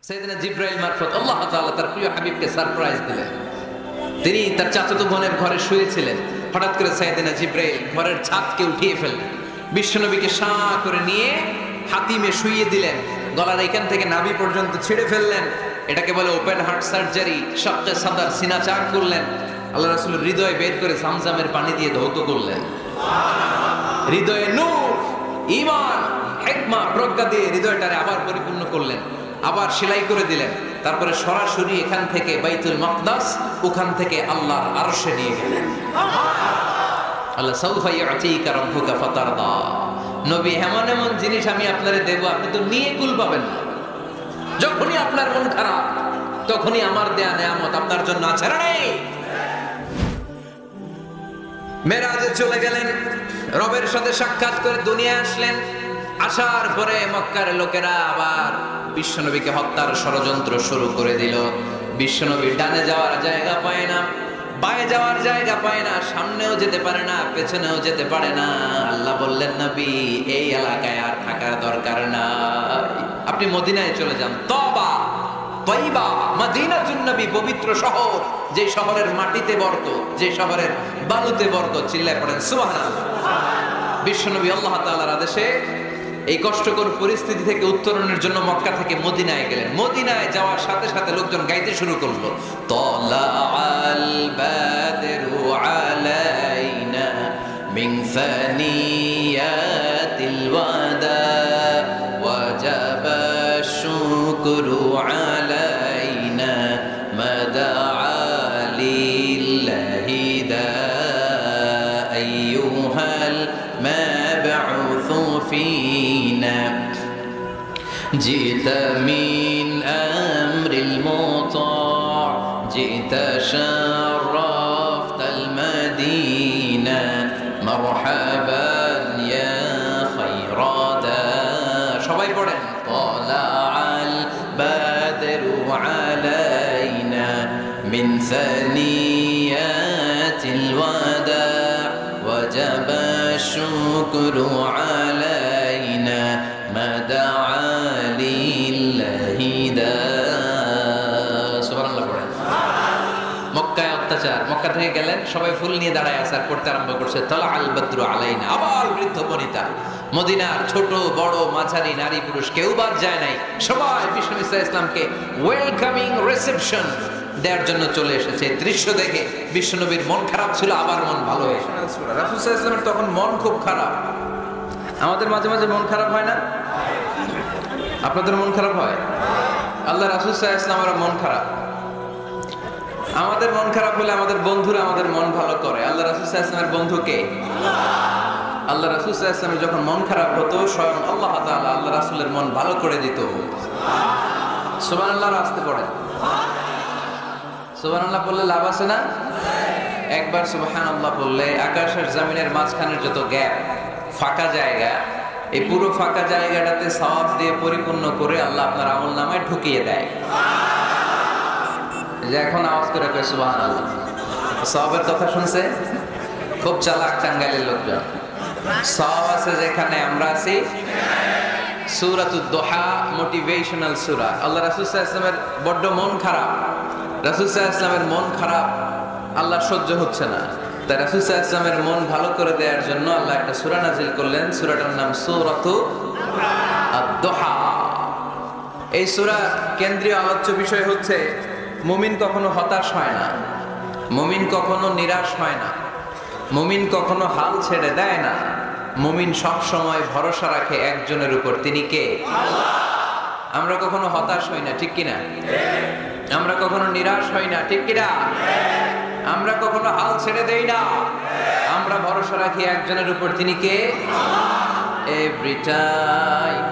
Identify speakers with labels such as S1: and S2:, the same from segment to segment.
S1: সাইয়েদনা জিব্রাইল মারফত আল্লাহ তাআলা তার প্রিয় হাবিবকে সারপ্রাইজ দিলেন। তিনি তার চাচাতো বোনের ঘরে শুয়েছিলেন। হঠাৎ করে সাইয়েদনা জিব্রাইল ঘরের ছাদকে উঠিয়ে ফেললেন, বিশ্বনবীকে শাঁ করে নিয়ে হাতিমে শুইয়ে দিলেন, গলার এখান থেকে নাভি পর্যন্ত ছিঁড়ে ফেললেন। এটাকে বলে ওপেন হার্ট সার্জারি। শাক্কে সাদার, সিনা চাক করলেন। আল্লাহ রাসূলের হৃদয় বের করে জামজামের পানি দিয়ে ধৌত করলেন। হৃদয়ে নূর, ঈমান, হিকমা, প্রজ্ঞা দিয়ে হৃদয়টারে আবার পরিপূর্ণ করলেন, আবার সেলাই করে দিলেন। তারপরে সরাসরি এখান থেকে বাইতুল মাকদাস, ওখান থেকে আল্লাহর আরশে নিয়ে গেলেন। আল্লাহ সাউফা ইউতিকা রাব্বুকা ফাতারদা। নবী, এমন এমন জিনিস আমি আপনারে দেব, আপনি তো নিয়ে কুল পাবেন না। যখনই আপনার মন খারাপ, তখনই আমার দেয়া নেয়ামত আপনার জন্য আছে না নেই? মেরাজে চলে গেলেন, রবের সাথে সাক্ষাৎ করে দুনিয়ায় আসলেন। আসার পরে মক্কার লোকেরা আবার বিশ্বনবীকে হত্যার ষড়যন্ত্র শুরু করে দিল। বিশ্বনবী ডানে যাওয়ার জায়গা পায় না, বায়ে যাওয়ার জায়গা পায় না, সামনেও যেতে পারে না, পেছনেও যেতে পারে না। আল্লাহ বললেন, নবী, এই এলাকায় আর থাকার দরকার নাই, আপনি মদিনায় চলে যান। তওবা, তয়বা, মদিনাতুন নবী, পবিত্র শহর, যে শহরের মাটিতে বরকত, যে শহরের বালুতে বরকত। চিল্লায় পড়েন সুবহানাল্লাহ। বিশ্বনবী আল্লাহ তাআলার আদেশে এই কষ্টকর পরিস্থিতি থেকে উত্তরণের জন্য মক্কা থেকে মদিনায় গেলেন। মদিনায় যাওয়ার সাথে সাথে লোকজন গাইতে শুরু করলো, তালাআল বাদরু আলাইনা মিন সানিয়াতিল ওয়াদা ওয়াজাবা শুকরু আলাইনা মাদা লিল্লাহি দা আইয়ুহাল মাবউসু ফিনা জিতা মিন আমরিল মুতা' জিতা শারাফতাল মাদিনা মারহাবান ইয়া খায়রাদা। সবাই পড়েন, তালাআল বাদরু আলাইনা মিন সানিয়াতিল ওয়াদা' ওয়াজাবা শুকরু আলাইনা মাদা লিল্লাহি দা। সুবহানাল্লাহ পড়েন। মক্কায় অত্যাচার, মক্কা থেকে গেলেন, সবাই ফুল নিয়ে দাঁড়ায় আছে আর পড়তে আরম্ভ করছে, তালাআল বাদরু আলাইনা। আবার বৃদ্ধ বনিতা, মদিনার ছোট বড় মাঝারি নারী পুরুষ কেউ বাদ যায় নাই। সবাই বিষ্ণু ইসলামকে ওয়েলকামিং রিসেপশন দেওয়ার জন্য চলে এসেছে। দৃশ্য দেখে বিশ্বনবীর মন খারাপ ছিল, আবার মন ভালো হয়েছে। রাসূল সাল্লাল্লাহু আলাইহি ওয়াসাল্লামের তখন মন খুব খারাপ। আমাদের মাঝে মাঝে মন খারাপ হয় না? আপনাদের মন খারাপ হয়? আল্লাহ রাসূল সাল্লাল্লাহু আলাইহি ওয়াসাল্লামের মন খারাপ। আমাদের মন খারাপ হলে আমাদের বন্ধুরা আমাদের মন ভালো করে। আল্লাহ রাসূল সাল্লাল্লাহু আলাইহি ওয়াসাল্লামের বন্ধু কে? আল্লাহ রাসূল সাল্লাল্লাহু আলাইহি ওয়াসাল্লামের যখন মন খারাপ হতো, স্বয়ং আল্লাহ তাআলা আল্লাহ রাসূলের মন ভালো করে দিত। সুবহানাল্লাহ। আসতে পড়েন সুবহানাল্লাহ, বললে লাভ আছে না? একবার সুবহানাল্লাহ বললে আকাশের জমিনের মাঝখানের যত গ্যাপ, ফাঁকা জায়গা, এই পুরো ফাঁকা জায়গাটাতে সওয়াব দিয়ে পরিপূর্ণ করে আল্লাহ আপনার আমলনামায় ঢুকিয়ে দেয়। যে এখন আওয়াজ করে কয় সুবহানাল্লাহ, সওয়াবের কথা শুনছে? খুব চালাক টাঙ্গাইলের লোকজন। সওয়াব আছে যেখানে আমরা আছি। সূরাতুদ দুহা মোটিভেশনাল সূরা। আল্লাহ রাসূল সাল্লাল্লাহু আলাইহি ওয়াসাল্লামের বড্ড মন খারাপ। রাসূল সাল্লাল্লাহু আলাইহি ওয়াসাল্লামের মন খারাপ, আল্লাহ সহ্য হচ্ছে না। তাই রাসূল সাল্লাল্লাহু আলাইহি ওয়াসাল্লামের মন ভালো করে দেওয়ার জন্য আল্লাহ একটা সূরা নাযিল করলেন। সূরাটার নাম সূরাতুদ দুহা। এই সূরার কেন্দ্রীয় আলোচ্য বিষয় হচ্ছে, মুমিন কখনো হতাশ হয় না, মুমিন কখনো নিরাশ হয় না, মুমিন কখনো হাল ছেড়ে দেয় না। মুমিন সব সময় ভরসা রাখে একজনের উপর, তিনি কে? আল্লাহ। আমরা কখনো হতাশ হই না, ঠিক কিনা? আমরা কখনো নিরাশ হই না, ঠিক কিনা? আমরা কখনো হাল ছেড়ে দেই না, আমরা ভরসা রাখি একজনের উপর, তিনি কে? আল্লাহ। Every time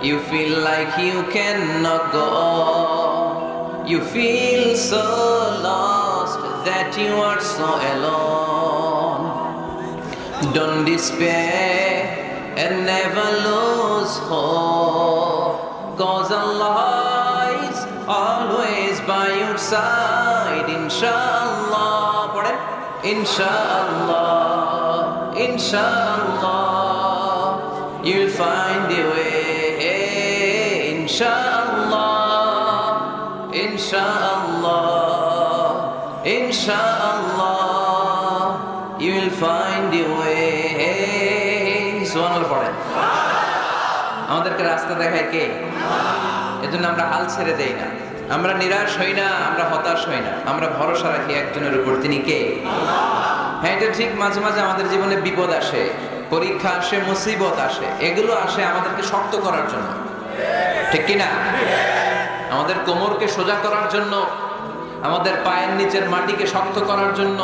S1: you feel like you cannot go on, you feel so lost that you are so alone. Don't despair and never lose hope, 'cause Allah is always by your side. Inshallah, পড়েন, inshallah, inshallah, you'll find a way, inshallah. ইনশাআল্লাহ ইনশাআল্লাহ you will find your way সুবহানাল্লাহ পড়েন। আমাদেরকে রাস্তা দেখায় কে? এজন্য আমরা হাল ছেড়ে দেই না, আমরা নিরাশ হই না, আমরা হতাশ হই না, আমরা ভরসা রাখি একজনের উপর, তিনি কে? হ্যাঁ, এটা ঠিক, মাঝে মাঝে আমাদের জীবনে বিপদ আসে, পরীক্ষা আসে, মুসিবত আসে, এগুলো আসে আমাদেরকে শক্ত করার জন্য, ঠিক কি না? আমাদের কোমরকে সোজা করার জন্য, আমাদের পায়ের নিচের মাটিকে শক্ত করার জন্য,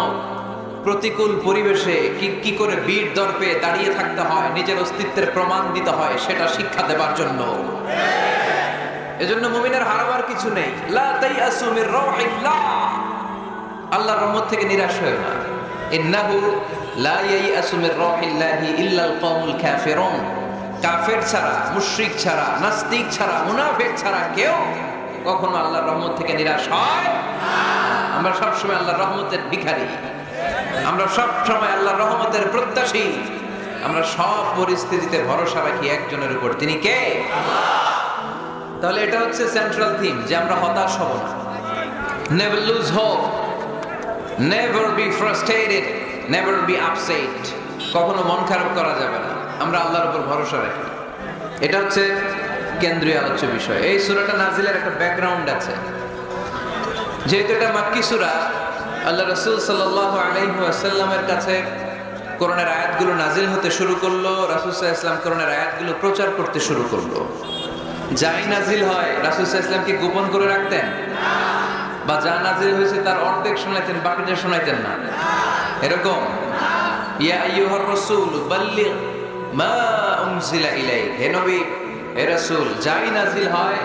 S1: প্রতিকূল পরিবেশে কি করে বীর দর্পে দাঁড়িয়ে থাকতে হয়, নিজের অস্তিত্বের প্রমাণ দিতে হয়, সেটা শিক্ষা দেবার জন্য। এজন্য মুমিনের হারাবার কিছু নেই। লা তাইয়াসু মির রাহিল্লাহ, আল্লাহর রহমত থেকে নিরাশ হয় না। ইন্নাহু লা ইয়াইয়াসু মির রাহিল্লাহি ইল্লাল কওমুল কাফিরুন, কাফের ছাড়া, মুশরিক ছাড়া, নাস্তিক ছাড়া, মুনাফিক ছাড়া কেউ কখনো আল্লাহর রহমত থেকে নিরাশ হয় না। আমরা সব সময় আল্লাহর রহমতের ভিখারি, আমরা সব সময় আল্লাহর রহমতের প্রত্যাশী, আমরা সব পরিস্থিতিতে ভরসা রাখি একজনের উপর, তিনি কে? আল্লাহ। তাহলে এটা হচ্ছে সেন্ট্রাল থিম, যে আমরা হতাশ হব না। Never lose hope, never be frustrated, never be upset, কখনো মন খারাপ করা যাবে না, আমরা আল্লাহর উপর ভরসা রাখি। এটা হচ্ছে কেন্দ্রীয় আলোচ্য বিষয়। এই সূরাটা নাজিলের একটা ব্যাকগ্রাউন্ড আছে, যেহেতু এটা মাক্কি সূরা, আল্লাহ রাসূল সাল্লাল্লাহু আলাইহি ওয়াসাল্লামের কাছে কোরআনের আয়াতগুলো নাজিল হতে শুরু করলো, রাসূল সাল্লাল্লাহু আলাইহি ওয়াসাল্লাম কোরআনের আয়াতগুলো প্রচার করতে শুরু করলো। যাই নাজিল হয় রাসূল সাল্লাল্লাহু আলাইহি ওয়াসাল্লাম কি গোপন করে রাখতেন? বা যা নাজিল হয়েছে তার অর্ধেক শোনাইতেন, বাকিটা শোনাইতেন না? এরকম ইয়া আইয়ুহার রাসূল বাল্লিগ মা উনজিলা ইলাইক, হে নবী, হে রাসূল, যাই নাজিল হয়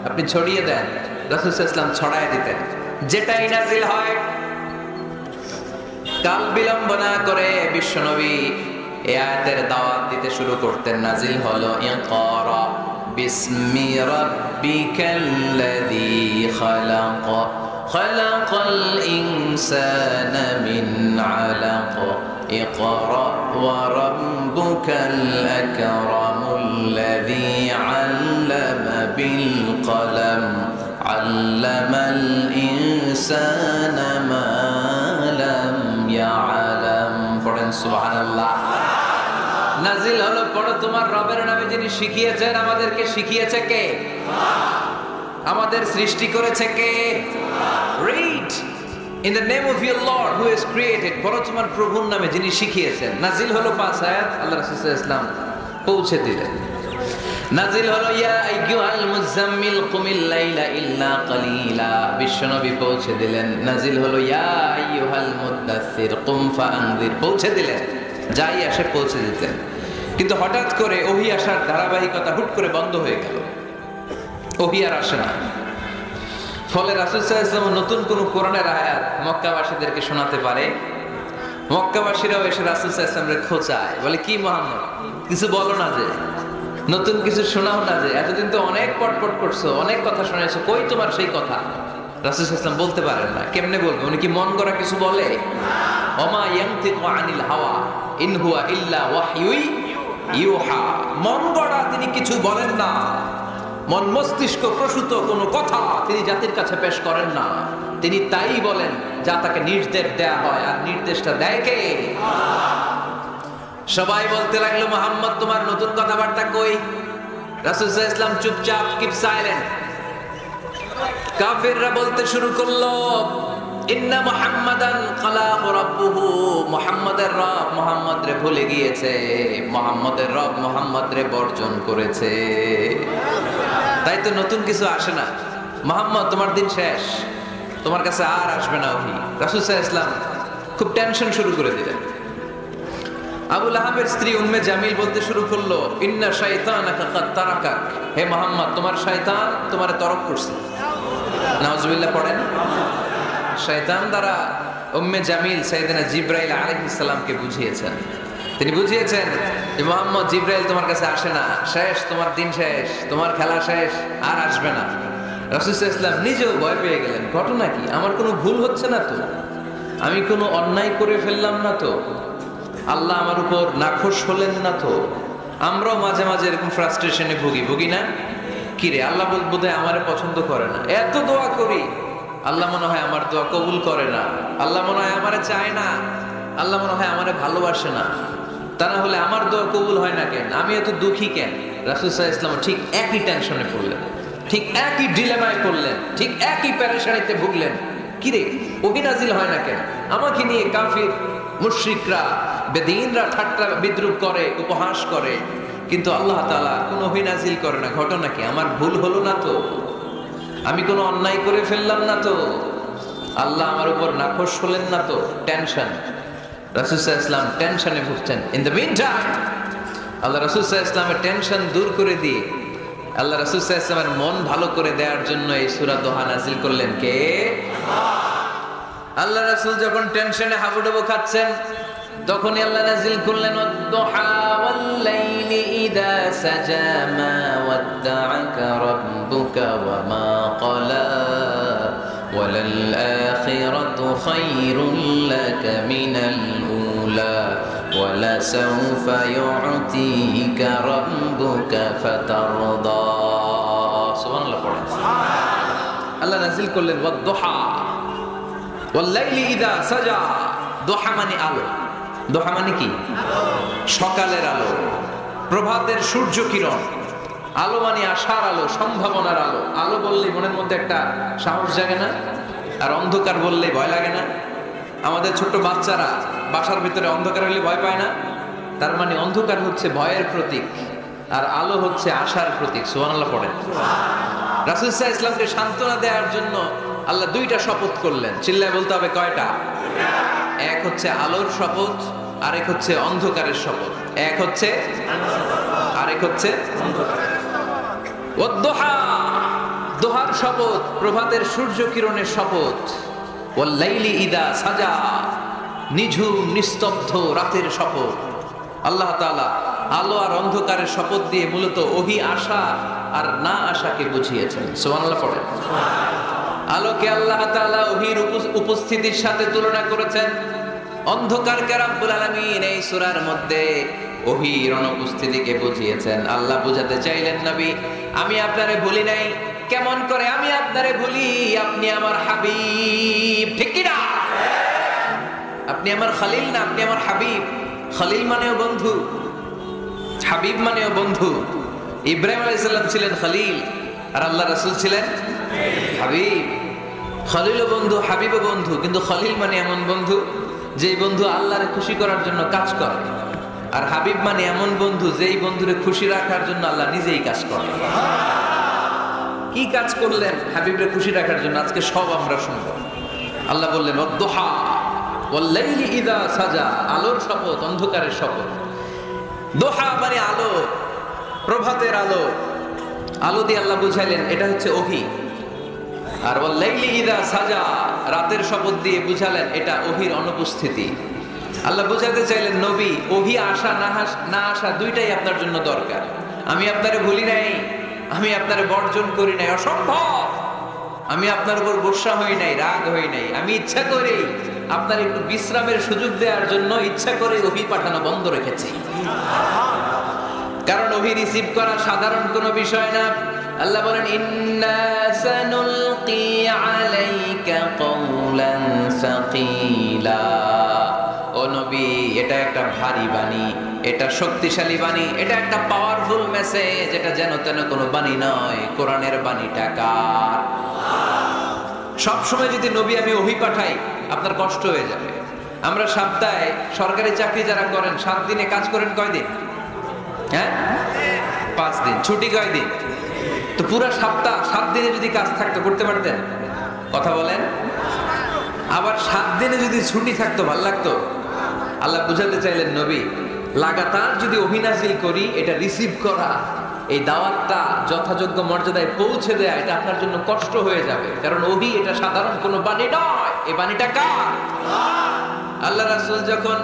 S1: আপনি ছড়িয়ে দেন। রাসূল সাল্লাল্লাহু আলাইহি ওয়াসাল্লাম ছড়ায় দিতেন, যেটাই নাজিল হয়। কাল বিলম্ব না করে বিশ্বনবী এই আয়াতের দাওয়াত দিতে শুরু করতেন। নাজিল হলো ইকরা বিসমি রাব্বিকাল্লাযী খালাক, খালাকাল ইনসানা মিন আলাক, ইকরা ওয়া রাব্বুকাল আকরামুল্লাযী আল্লামা বিল কলম, আল্লামাল ইনসানা মা লাম ইয়ালাম। পড়েন সুবহানাল্লাহ। নাজিল হলো, পড়ো, তোমার রবের নামে যিনি শিখিয়েছেন। আমাদেরকে শিখিয়েছে কে? আমাদের সৃষ্টি করেছে কে? Read in the name of your lord who has created, পড়ো তোমার প্রভুর নামে যিনি শিখিয়েছেন। নাজিল হলো 5 আয়াত, আল্লাহ রাসূল সাল্লাল্লাহু আলাইহি ওয়াসাল্লাম পৌঁছে দিলেন। নাজিল হলো ইয়া আইয়ুহাল মুযাম্মিল কুমিল লাইলা ইল্লা কালিলা, বিশ্বনবী পৌঁছে দিলেন। নাজিল হলো ইয়া আইয়ুহাল মুদাসসির কুম ফাআনযির, পৌঁছে দিলেন। যাই আসে পৌঁছে দিতেন। কিন্তু হঠাৎ করে ওহী আসার ধারাবাহিকতা হুট করে বন্ধ হয়ে গেল, ওহী আর আসে না। ফলে রাসূল সাল্লাল্লাহু আলাইহি ওয়াসাল্লাম নতুন কোন কোরআনের আয়াত মক্কাবাসীদেরকে শোনাতে পারে। মক্কাবাসীরাও এসে রাসূল সাল্লাল্লাহু আলাইহি ওয়াসাল্লামকে খোঁচায়, বলে কি মুহাম্মদ, কিছু বলো না, যে নতুন কিছু শোনাও না, যে এতদিন তো অনেক পটপট করছো, অনেক কথা শুনেছো, কই তোমার সেই কথা? রাসূল সাল্লাল্লাহু আলাইহি ওয়াসাল্লাম বলতে পারেন না। কেমনে বলবে? উনি কি মন গড়া কিছু বলে? ওমা ইয়ানতিকু আনিল হাওয়া ইন হুয়া ইল্লা ওয়াহয়ুই ইউহা, মন গড়া তিনি কিছু বলেন না, মন মস্তিষ্ক প্রসূত কোনো কথা তিনি জাতির কাছে পেশ করেন না। তিনি তাই বলেন যা তাকে নির্দেশ দেয়া হয়, আর নির্দেশটা দেয় কে? সবাই বলতে লাগলো, মুহাম্মদ তোমার নতুন কথাবার্তা কই? রাসূল সাল্লাল্লাহু আলাইহি ওয়াসাল্লাম চুপচাপ, কিপ সাইলেন্ট। কাফিররা বলতে শুরু করলো, ইন্না মুহাম্মাদান খালাকু রাব্বুহু, মুহাম্মাদের রব মুহাম্মদ রে ভুলে গিয়েছে, মুহাম্মাদের রব মুহাম্মদ রে বর্জন করেছে, তাই তো নতুন কিছু আসে না। মুহাম্মদ তোমার দিন শেষ, তোমার কাছে আর আসবে না ওহী। রাসূল সাল্লাল্লাহু আলাইহি ওয়াসাল্লাম খুব টেনশন শুরু করে দিলেন। আবু লাহাবের স্ত্রী উম্মে জামিল বলতে শুরু করলো, ইন্না শাইতানাকা কাদ তারাকাক, হে মুহাম্মদ তোমার শয়তান তোমারে তরক করছে। নাউজুবিল্লাহ পড়েন। শয়তান দ্বারা উম্মে জামিল সাইয়েদনা জিবরাইল আলাইহিস সালামকে বুঝিয়েছেন। তিনি বুঝিয়েছেন যে মুহাম্মদ, জিবরাইল তোমার কাছে আসে না, শেষ, তোমার দিন শেষ, তোমার খেলা শেষ, আর আসবে না। রাসূল সাল্লাল্লাহু আলাইহি ওয়াসাল্লাম নিজেও ভয় পেয়ে গেলেন। ঘটনা কি? আমার কোনো ভুল হচ্ছে না তো? আমি কোনো অন্যায় করে ফেললাম না তো? আল্লাহ আমার উপর নাখোশ হলেন না তো? আমরাও মাঝে মাঝে এরকম ফ্রাস্ট্রেশনে ভুগি না? কিরে আল্লাহ বোধহয় আমারে পছন্দ করে না, এত দোয়া করি আল্লাহ মনে হয় আমার দোয়া কবুল করে না, আল্লাহ মনে হয় আমারে চায় না, আল্লাহ মনে হয় আমারে ভালোবাসে না, তা না হলে আমার দোয়া কবুল হয় না কেন, আমি এত দুঃখী কেন? রাসূল সাল্লাল্লাহু আলাইহি ওয়াসাল্লাম ঠিক একই টেনশনে পড়লেন, ঠিক একই ডিলেমায় পড়লেন, ঠিক একই পেরেশানিতে ভুগলেন। কিরে ওহী নাজিল হয় না কেন? আমাকে নিয়ে কাফির মুশরিকরা বেদিনরা ঠাট্টা বিদ্রুপ করে, উপহাস করে, কিন্তু আল্লাহ তাআলা কোনো ওহী নাজিল করে না। ঘটনা কি? আমার ভুল হলো না তো? আমি কোনো অন্যায় করে ফেললাম না তো? আল্লাহ আমার উপর নাখোশ হলেন না তো? টেনশন। রাসূল সাল্লাল্লাহু আলাইহি ওয়াসাল্লাম টেনশনে ভুগছেন। ইন দ্য মিনটাইম আল্লাহ রাসূল সাল্লাল্লাহু আলাইহি ওয়াসাল্লামের টেনশন দূর করে দিয়ে আল্লাহ রাসূল সাল্লাল্লাহু আলাইহি ওয়াসাল্লামের মন ভালো করে দেওয়ার জন্য এই সূরা দোহা নাযিল করলেন কে? আল্লাহ রাসূল যখন টেনশনে হাবুডুবু খাচ্ছেন তখনই আল্লাহ নাযিল করলেন ওয়াদ-দুহা ওয়াল-লাইলি ইযা সাজা মা ওয়াদ্দা'আকা রাব্বুকা ওয়া মা ক্বালা ওয়ালাল আখিরাতু খায়রুল লাকা মিনাল উলা ওয়ালাসাউফা ইউ'তিকা রাব্বুকা ফাতারদা। সুবহানাল্লাহ পড়েন। আল্লাহ নাযিল করলেন ওয়াদ-দুহা ওয়াল-লাইলি ইযা সাজা। দোহা মানে আলো। দোহা মানে কি? সকালের আলো, প্রভাতের সূর্য কিরণ। আলো মানে আশার আলো, সম্ভাবনার আলো। আলো বললে মনের মধ্যে একটা সাহস জাগে না? আর অন্ধকার বললে ভয় লাগে না? আমাদের ছোট্ট বাচ্চারা বাসার ভিতরে অন্ধকার হলে ভয় পায় না? তার মানে অন্ধকার হচ্ছে ভয়ের প্রতীক আর আলো হচ্ছে আশার প্রতীক। সুবহানাল্লাহ পড়েন। রাসূল সাল্লাল্লাহু আলাইহি ওয়াসাল্লামকে সান্ত্বনা দেওয়ার জন্য আল্লাহ দুইটা শপথ করলেন। চিল্লায় বলতে হবে কয়টা? এক হচ্ছে আলোর শপথ, আরেক হচ্ছে অন্ধকারের শপথ। এক হচ্ছে আরেক হচ্ছে ওয়াদ-দুহা, দোহার শপথ, প্রভাতের সূর্য কিরণের শপথ। ওয়াল-লাইলি ইযা সাজা, নিঝুম নিস্তব্ধ রাতের শপথ। আল্লাহ তাআলা আলো আর অন্ধকারের শপথ দিয়ে মূলত ওহী আশা আর না আশাকে বুঝিয়েছেন। সুবহানাল্লাহ পড়েন। আলোকে আল্লাহ তাআলা ওহীর উপস্থিতির সাথে তুলনা করেছেন। অন্ধকারকে রব্বুল আলামিন এই সূরার মধ্যে ওহীর অনুপস্থিতিকে বুঝিয়েছেন। আল্লাহ বুঝাতে চাইলেন নবী আমি আপনারে ভুলি নাই। কেমন করে আমি আপনারে ভুলি? আপনি আমার হাবিব, ঠিক কি না? আপনি আমার খলিল না, আপনি আমার হাবিব। খলিল মানেও বন্ধু, হাবিব মানেও বন্ধু। ইব্রাহিম আলাইহিস সালাম ছিলেন খলিল আর আল্লাহ রাসূল ছিলেন হাবিব। খলিলও বন্ধু, হাবিবও বন্ধু, কিন্তু খলিল মানে এমন বন্ধু যেই বন্ধু আল্লাহরে খুশি করার জন্য কাজ করে, আর হাবিব মানে এমন বন্ধু যেই বন্ধুরে খুশি রাখার জন্য আল্লাহ নিজেই কাজ করে। কি কাজ করলেন হাবিবরে খুশি রাখার জন্য? আজকে সব আমরা শুনবো। আল্লাহ বললেন ওয়াদ-দুহা ওয়াল-লাইলি ইযা সাজা, আলোর শপথ, অন্ধকারের শপথ। দোহা মানে আলো, প্রভাতের আলো। আলো দিয়ে আল্লাহ বুঝাইলেন এটা হচ্ছে ওহী। আর ওয়াল-লাইলি ইযা সাজা, রাতের শপথ দিয়ে বুঝালেন এটা ওহীর অনুপস্থিতি। আল্লাহ বুঝাতে চাইলেন নবী ওহী আসা না আসা দুইটাই আপনার জন্য দরকার। আমি আপনারে ভুলি নাই, আমি আপনারে বর্জন করি নাই, অসম্ভব। আমি আপনার উপর গোসা হই নাই, রাগ হই নাই। আমি ইচ্ছা করে আপনার একটু বিশ্রামের সুযোগ দেওয়ার জন্য ইচ্ছা করে ওহী পাঠানো বন্ধ রেখেছি। কারণ ওহী রিসিভ করা সাধারণ কোনো বিষয় না। আল্লাহ বলেন ইন্না সানুলকি আলাইকা কওলান সাকিলা। ও নবী এটা একটা ভারী বাণী, এটা শক্তিশালী বাণী, এটা একটা পাওয়ারফুল মেসেজ। এটা যেন তেন কোনো বাণী নয়, কোরআনের বাণীটা কার? সব সময় যদি নবী আমি ওহী পাঠাই আপনার কষ্ট হয়ে যাবে। আমরা সপ্তাহে সরকারি চাকরি যারা করেন 7 দিনে কাজ করেন কয়দিন? হ্যাঁ 5 দিন। ছুটি কয়দিন? তো পুরো সপ্তাহ 7 দিনে যদি কাজ থাকতো করতে পারতেন? কথা বলেন। আবার 7 দিনে যদি ছুটি থাকতো ভাল লাগতো? আল্লাহ বুঝাতে চাইলেন নবী লাগাতার যদি ওহী নাযিল করি এটা রিসিভ করা, এই দাওয়াতটা যথাযোগ্য মর্যাদায় পৌঁছে দেয়া এটা আপনার জন্য কষ্ট হয়ে যাবে। কারণ ওহী এটা সাধারণ কোনো বাণী নয়, এই বাণীটা কার? আল্লাহ রাসূল যখন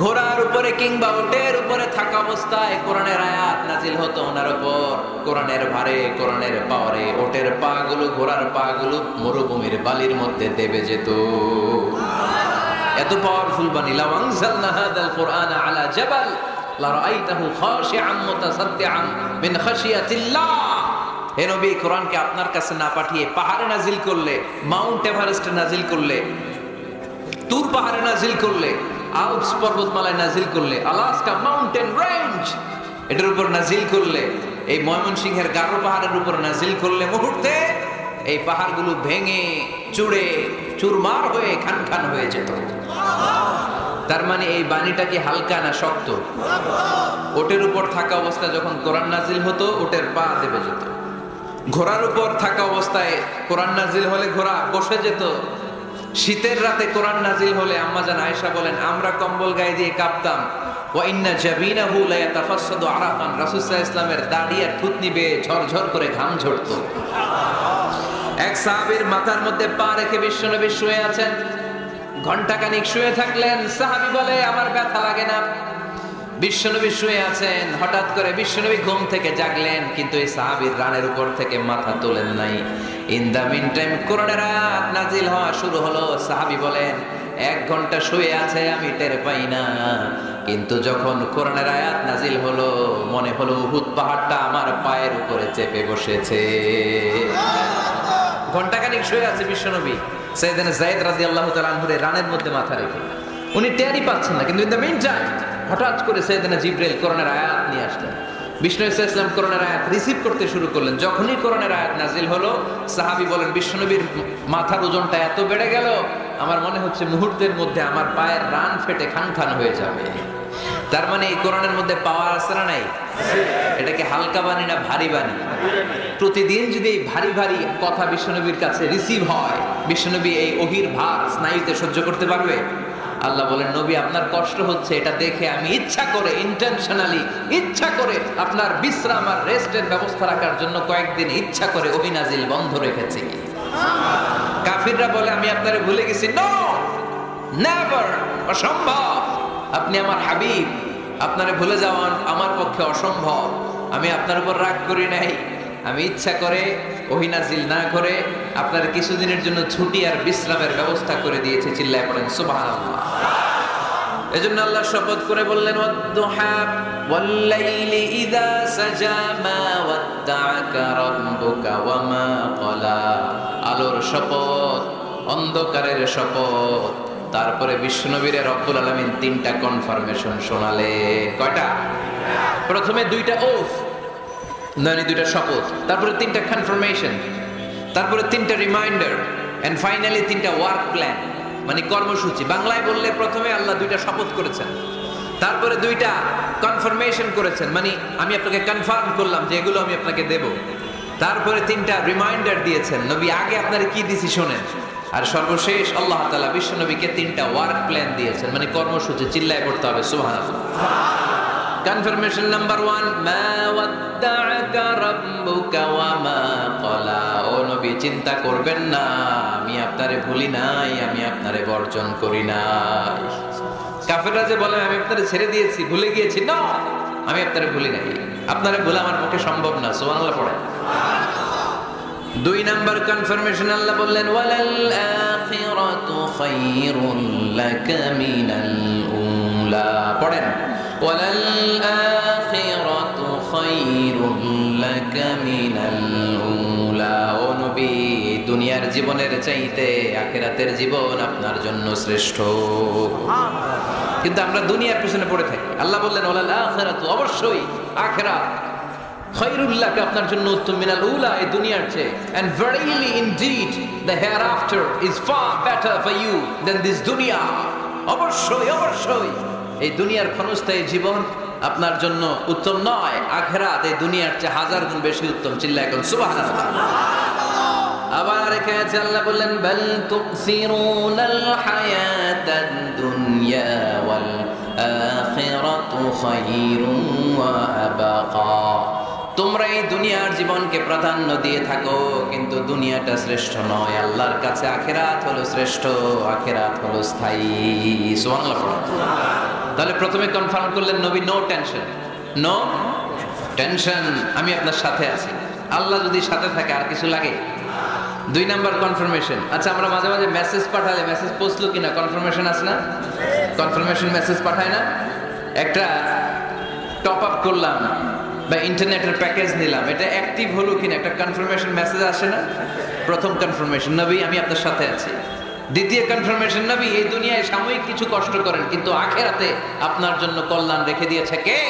S1: ঘোড়ার উপরে কিংবা উটের উপরে থাকা অবস্থায় কোরআনের আয়াত নাজিল হতো ওনার উপর, কোরআনের ভারে, কোরআনের পাওয়ারে ওটের পা গুলো, ঘোড়ার পা গুলো মরুভূমির বালির মধ্যে দেবে যেত। এত পাওয়ারফুল বাণী। লাউ আনজালনা হাযাল কুরআনা আলা জাবাল লা রাআইতাহু খাশিআন মুতাসাদ্দিআন মিন খাশিয়াতিল্লাহ। হে নবী, কোরআনকে আপনার কাছে না পাঠিয়ে পাহাড়ে নাজিল করলে, মাউন্ট এভারেস্টে নাজিল করলে, তুর পাহাড়ে নাজিল করলে, আল্পস পর্বতমালায় নাজিল করলে, আলাস্কা মাউন্টেন রেঞ্জ এটার উপর নাজিল করলে, এই ময়মনসিংহের গারো পাহাড়ের উপর নাজিল করলে, মুহূর্তে এই পাহাড়গুলো ভেঙে চুড়ে চুরমার হয়ে খান খান হয়ে যেত। তার মানে এই বাণীটা কি হালকা না শক্ত? ওটের উপর থাকা অবস্থায় যখন কোরআন নাজিল হতো, ওটের পা দেবে যেত। ঘোড়ার উপর থাকা অবস্থায় কোরআন নাজিল হলে ঘোড়া বসে যেত। শীতের রাতে কোরআন নাজিল হলে আম্মাজান আয়েশা বলেন, আমরা কম্বল গায়ে দিয়ে কাঁপতাম। ওয়া ইন্না জাবিনাহু লা ইয়াতাফাসসাদু আরাকান, রাসূল সাল্লাল্লাহু আলাইহি ওয়াসাল্লামের দাড়ি আর থুতনি বেয়ে ঝরঝর করে ঘাম ঝরতো। এক সাহাবীর মাথার মধ্যে পা রেখে বিশ্বনবী শুয়ে আছেন। ঘন্টাখানিক শুয়ে থাকলেন। সাহাবী বলে, আমার ব্যথা লাগে না। বিশ্বনবী শুয়ে আছেন, হঠাৎ করে বিশ্বনবী ঘুম থেকে জাগলেন, কিন্তু এই সাহাবীর রানের উপর থেকে মাথা তোলেন নাই। ইন দা মিন টাইম কোরআনের আয়াত নাজিল হওয়া শুরু হলো। সাহাবী বলেন, 1 ঘন্টা শুয়ে আছে আমি টের পাই না, কিন্তু যখন কোরআনের আয়াত নাজিল হলো মনে হলো উহুদ পাহাড়টা আমার পায়ের উপরে চেপে বসেছে। ঘন্টাখানিক শুয়ে আছে বিশ্বনবী। সাইয়েদনা যায়েদ রাদিয়াল্লাহু তাআলা আনহু রানের মধ্যে মাথা রেখে, উনি টেরই পাচ্ছেন না, কিন্তু ইন দ্য মিন টাইম হঠাৎ করে সাইয়েদনা জিবরাইল কোরআনের আয়াত নিয়ে আসলেন। বিষ্ণু সাল্লাল্লাহু আলাইহি ওয়াসাল্লাম কোরআনের আয়াত রিসিভ করতে শুরু করলেন। যখনই কোরআনের আয়াত নাজিল হলো, সাহাবী বলেন, বিশ্বনবীর মাথার ওজনটা এত বেড়ে গেল, আমার মনে হচ্ছে মুহূর্তের মধ্যে আমার পায়ের রান ফেটে খান খান হয়ে যাবে। তার মানে এই কোরআনের মধ্যে পাওয়ার আছে না নাই? এটাকে হালকা বাণী না ভারী বাণী? প্রতিদিন যদি এই ভারী ভারী কথা বিশ্বনবীর কাছে রিসিভ হয়, বিশ্বনবী এই ওহির ভার স্নায়ুতে সহ্য করতে পারবে? আল্লাহ বলেন, নবী আপনার কষ্ট হচ্ছে, এটা দেখে আমি ইচ্ছা করে ইন্টেনশনালি ইচ্ছা করে আপনার বিশ্রাম আর রেস্টের ব্যবস্থা রাখার জন্য কয়েকদিন ইচ্ছা করে ওহী নাজিল বন্ধ রেখেছি। কাফিররা বলে, আমি আপনারে ভুলে গেছি। নো, নেভার, অসম্ভব। আপনি আমার হাবিব, আপনারে ভুলে যাওয়া আমার পক্ষে অসম্ভব। আমি আপনার উপর রাগ করি নাই, আমি ইচ্ছা করে ওহী নাজিল না করে আপনার কিছুদিনের জন্য ছুটি আর বিশ্রামের ব্যবস্থা করে দিয়েছি। চিল্লায় পড়েন সুবহানাল্লাহ। এজন্য আল্লাহ শপথ করে বললেন, ওয়াদ-দুহা ওয়াল-লাইলি ইযা সাজা মা ওয়াদ্দাআকা রাব্বুকা ওয়া মা ক্বালা। আলোর শপথ, অন্ধকারের শপথ। তারপরে বিশ্বনবীর রব্বুল আলামিন 3টা কনফার্মেশন শোনালে। কয়টা? প্রথমে 2টা ওফ, মানে 2টা শপথ, তারপরে 3টা কনফার্মেশন, তারপরে 3টা রিমাইন্ডার, এন্ড ফাইনালি 3টা ওয়ার্ক প্ল্যান, মানে কর্মসূচি। বাংলায় বললে প্রথমে আল্লাহ 2টা শপথ করেছেন, তারপরে 2টা কনফার্মেশন করেছেন, মানে আমি আপনাকে কনফার্ম করলাম যে এগুলো আমি আপনাকে দেব। তারপরে 3টা রিমাইন্ডার দিয়েছেন, নবী আগে আপনারা কি দিছি শোনেন। আর সর্বশেষ আল্লাহ তাআলা বিশ্ব নবীকে 3টা ওয়ার্ক প্ল্যান দিয়েছেন, মানে কর্মসূচি। চিল্লায় পড়তে হবে সুবহানাল্লাহ। কনফার্মেশন নাম্বার 1, মা ওয়াদ্দাআকা রাব্বুকা ওয়া মা ক্বালা। ও নবী, চিন্তা করবেন না, আমি আপনারে ভুলি নাই, আমি আপনারে বর্জন করি নাই। কাফেররা যে বলে আমি আপনারে ছেড়ে দিয়েছি, ভুলে গিয়েছি, না, আমি আপনারে ভুলি নাই, আপনারে ভুলা আমার পক্ষে সম্ভব না। সুবহানাল্লাহ পড়েন। 2 নাম্বার কনফার্মেশন আল্লাহ বললেন, ওয়ালাল আখিরাতু খায়রুল লাকা মিনাল উলা। পড়েন, ওয়ালাল আখিরাতু খায়রুল লাকা মিনাল উলা। ও নবী, দুনিয়ার জীবনের চাইতে আখিরাতের জীবন আপনার জন্য শ্রেষ্ঠ। কিন্তু আমরা দুনিয়ার পিছনে পড়ে থাকি। আল্লাহ বললেন, ওয়ালাল আখিরাতু, অবশ্যই আখিরাত, খায়রুল লাকা, আপনার জন্য উত্তম, মিনাল উলা, এই দুনিয়ার চেয়ে। And verily indeed the hereafter is far better for you than this dunya. অবশ্যই অবশ্যই এই দুনিয়ার ক্ষণস্থায়ী জীবন আপনার জন্য উত্তম নয়, আখিরাত এই দুনিয়ার চেয়ে 1000 গুণ বেশি উত্তম। চিল্লায় এখন সুবহানাল্লাহ। আবার এখানে আল্লাহ বললেন, বাল তুসিরুনাল হায়াতাদ দুনিয়া ওয়াল আখিরাতু খায়রুন ওয়া আবাকা। তোমরা এই দুনিয়ার জীবনকে প্রাধান্য দিয়ে থাকো, কিন্তু দুনিয়াটা শ্রেষ্ঠ নয়। আল্লাহর কাছে আখিরাত হলো শ্রেষ্ঠ, আখিরাত হলো স্থায়ী। সুবহানাল্লাহ। তাহলে প্রথমে কনফার্ম করলেন নবী, নো টেনশন, নো টেনশন, আমি আপনার সাথে আছি। আল্লাহ যদি সাথে থাকে আর কিছু লাগে? 2 নাম্বার কনফার্মেশন। আচ্ছা, আমরা মাঝে মাঝে মেসেজ পাঠালে মেসেজ পৌঁছলো কিনা কনফার্মেশন আছে না? কনফার্মেশন মেসেজ পাঠায় না? একটা টপ আপ করলাম, বা ইন্টারনেটের প্যাকেজ নিলাম, এটা অ্যাক্টিভ হলো কিনা একটা কনফার্মেশন মেসেজ আসে না? প্রথম কনফার্মেশন, নবী আমি আপনার সাথে আছি। দ্বিতীয় কনফার্মেশন, নবী এই দুনিয়ায় সাময়িক কিছু কষ্ট করেন কিন্তু আখিরাতে আপনার জন্য কল্যাণ রেখে দিয়েছে কে?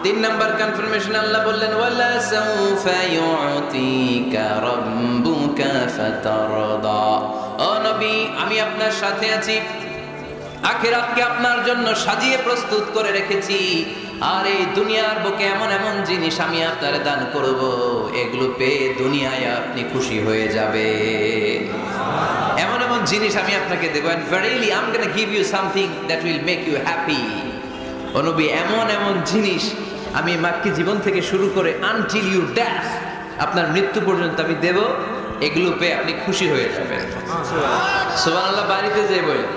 S1: তিন নাম্বার কনফার্মেশন, আল্লাহ বললেন ওয়ালা সাউফা ইউতিকা রাব্বুকা ফাতারদা। ও নবী আমি আপনার সাথে আছি, আখিরাতকে আপনার জন্য সাজিয়ে প্রস্তুত করে রেখেছি, আর এই দুনিয়ার বুকে এমন এমন জিনিস আমি আপনারে দান করব, এগুলো পেয়ে দুনিয়ায় আপনি খুশি হয়ে যাবে। এমন এমন জিনিস আমি আপনাকে দেব, and verily I'm going to give you something that will make you happy। ও নবী এমন এমন জিনিস আমি মাক্কি জীবন থেকে শুরু করে until you death, আপনার মৃত্যু পর্যন্ত আমি দেব, এগুলো পেয়ে আপনি খুশি হয়ে যাবেন। সুবহানাল্লাহ। বাড়িতে যে বলেন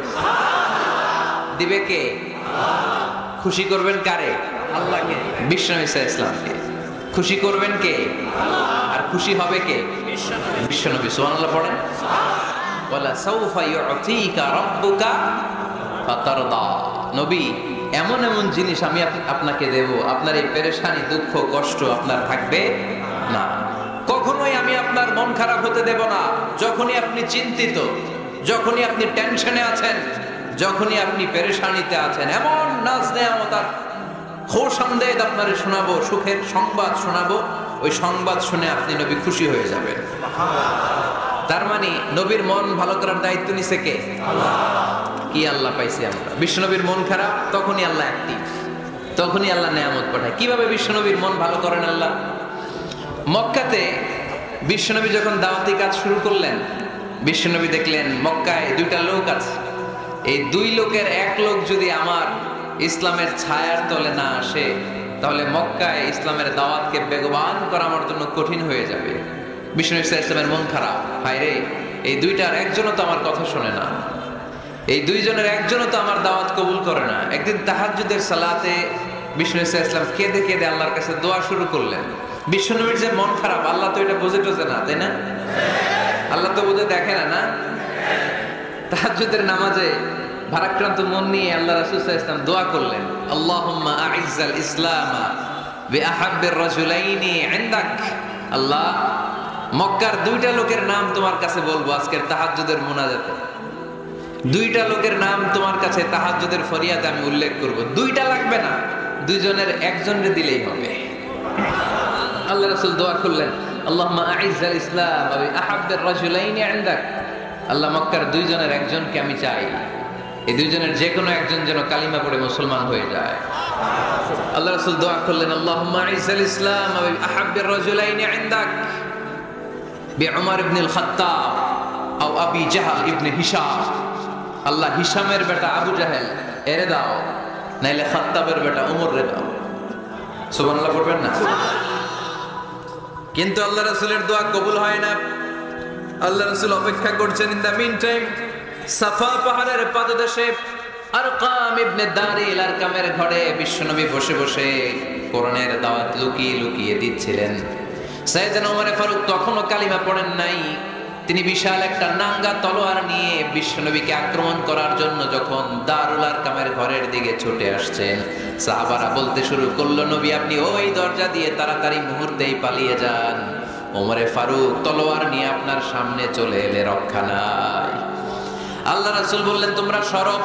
S1: দিবে কে? খুশি করবেন কারে? আল্লাহকে, বিশ্বনবী সাল্লাল্লাহু আলাইহি ওয়াসাল্লামকে। খুশি করবেন কে? আর খুশি হবে কে? বিশ্বনবী। সুবহানাল্লাহ পড়েন। ওয়ালা সাউফা ইউতিকা রাব্বুকা ফাতারদা। নবী এমন এমন জিনিস আমি আপনাকে দেব, আপনার এই পেরেশানি দুঃখ কষ্ট আপনার থাকবে না। কখনোই আমি আপনার মন খারাপ হতে দেব না। যখনই আপনি চিন্তিত, যখনই আপনি টেনশনে আছেন, যখনই আপনি পেরেশানিতে আছেন, এমন নাজ নেয়ামত আর খোশামদেদ আপনারে শোনাবো, সুখের সংবাদ শোনাবো, ওই সংবাদ শুনে আপনি নবী খুশি হয়ে যাবেন। তার মানে নবীর মন ভালো করার দায়িত্ব নিছে কে? আল্লাহ। কি আল্লাহ পাইছি আমরা? বিশ্বনবীর মন খারাপ, তখনই আল্লাহ অ্যাক্টিভ, তখনই আল্লাহ নেয়ামত পাঠায়। কিভাবে বিশ্বনবীর মন ভালো করেন আল্লাহ? মক্কাতে বিশ্বনবী যখন দাওয়াতি কাজ শুরু করলেন, বিশ্বনবী দেখলেন মক্কায় দুইটা লোক আছে, এই দুই লোকের এক লোক যদি আমার ইসলামের ছায়ার তলে না আসে, তাহলে মক্কায় ইসলামের দাওয়াতকে বেগবান করা আমার জন্য কঠিন হয়ে যাবে। বিশ্বনবী সাল্লাল্লাহু আলাইহি ওয়াসাল্লামের মন খারাপ, হায় রে এই দুইটার একজনও তো আমার কথা শোনে না, এই দুইজনের একজনও তো আমার দাওয়াত কবুল করে না। একদিন তাহাজ্জুদের সালাতে বিশ্বনবী সাল্লাল্লাহু আলাইহি ওয়াসাল্লাম কেঁদে কেঁদে আল্লাহর কাছে দোয়া শুরু করলেন। বিশ্বনবীর যে মন খারাপ, আল্লাহ তো এটা বুঝে টোঝে না, তাই না? আল্লাহ তো বুঝে দেখে না, না? তাহাজ্জুদের নামাজে ভারাক্রান্ত মন নিয়ে আল্লাহ রাসূল সাল্লাল্লাহু আলাইহি ওয়াসাল্লাম দোয়া করলেন, আল্লাহুম্মা আইজ্জাল ইসলামা বিআহাব্বির রাজুলাইনি ইনদাক। আল্লাহ মক্কার দুইটা লোকের নাম তোমার কাছে বলবো আজকের তাহাজ্জুদের মুনাজাতে, দুইটা লোকের নাম তোমার কাছে তাহাজ্জুদের ফরিয়াদে আমি উল্লেখ করব। দুইটা লাগবে না, দুইজনের একজনকে দিলেই হবে। আল্লাহ রাসূল দোয়া করলেন, আল্লাহুম্মা আইজ্জাল ইসলাম ওয়া বিআহাব্বির রাজুলাইনি ইনদাক। আল্লাহ মক্কার দুইজনের একজনকে আমি চাই, এই দুইজনের যে কোনো একজন যেন কালিমা পড়ে মুসলমান হয়ে যায়। আল্লাহ রাসূল দোয়া করলেন, আল্লাহুম্মা আইজ্জাল ইসলাম ওয়া বিআহাব্বির রাজুলাইনি ইনদাক বিউমর ইবনে আল খাত্তাব আও আবি জাহল ইবনে হিশাম। আল্লাহ হিশামের বেটা আবু জাহেল এরে দাও, নাইলে খাত্তাবের বেটা উমর রে দাও। সুবহানাল্লাহ পড়বেন না? কিন্তু আল্লাহ রাসূলের দোয়া কবুল হয় না। আল্লাহ রাসূল অপেক্ষা করছেন। ইন দা মিন টাইম সাফা পাহাড়ের পাদদেশে আরকাম ইবনে দারিল আরকামের ঘরে বিশ্বনবী বসে বসে কোরআনের দাওয়াত লুকিয়ে লুকিয়ে দিচ্ছিলেন। সাইয়েদনা ওমর ফারুক তখনও কালিমা পড়েন নাই। তিনি বিশাল একটা নাঙ্গা তলোয়ার নিয়ে বিশ্বনবীকে আক্রমণ করার জন্য যখন দারুল আরকামের ঘরের দিকে ছুটে আসছেন, সাহাবারা বলতে শুরু করলো, নবী আপনি ওই দরজা দিয়ে তাড়াতাড়ি মুহূর্তেই পালিয়ে যান, ওমরে ফারুক তলোয়ার নিয়ে আপনার সামনে চলে এলে রক্ষা নাই। আল্লাহ রাসূল বললেন, তোমরা সরো,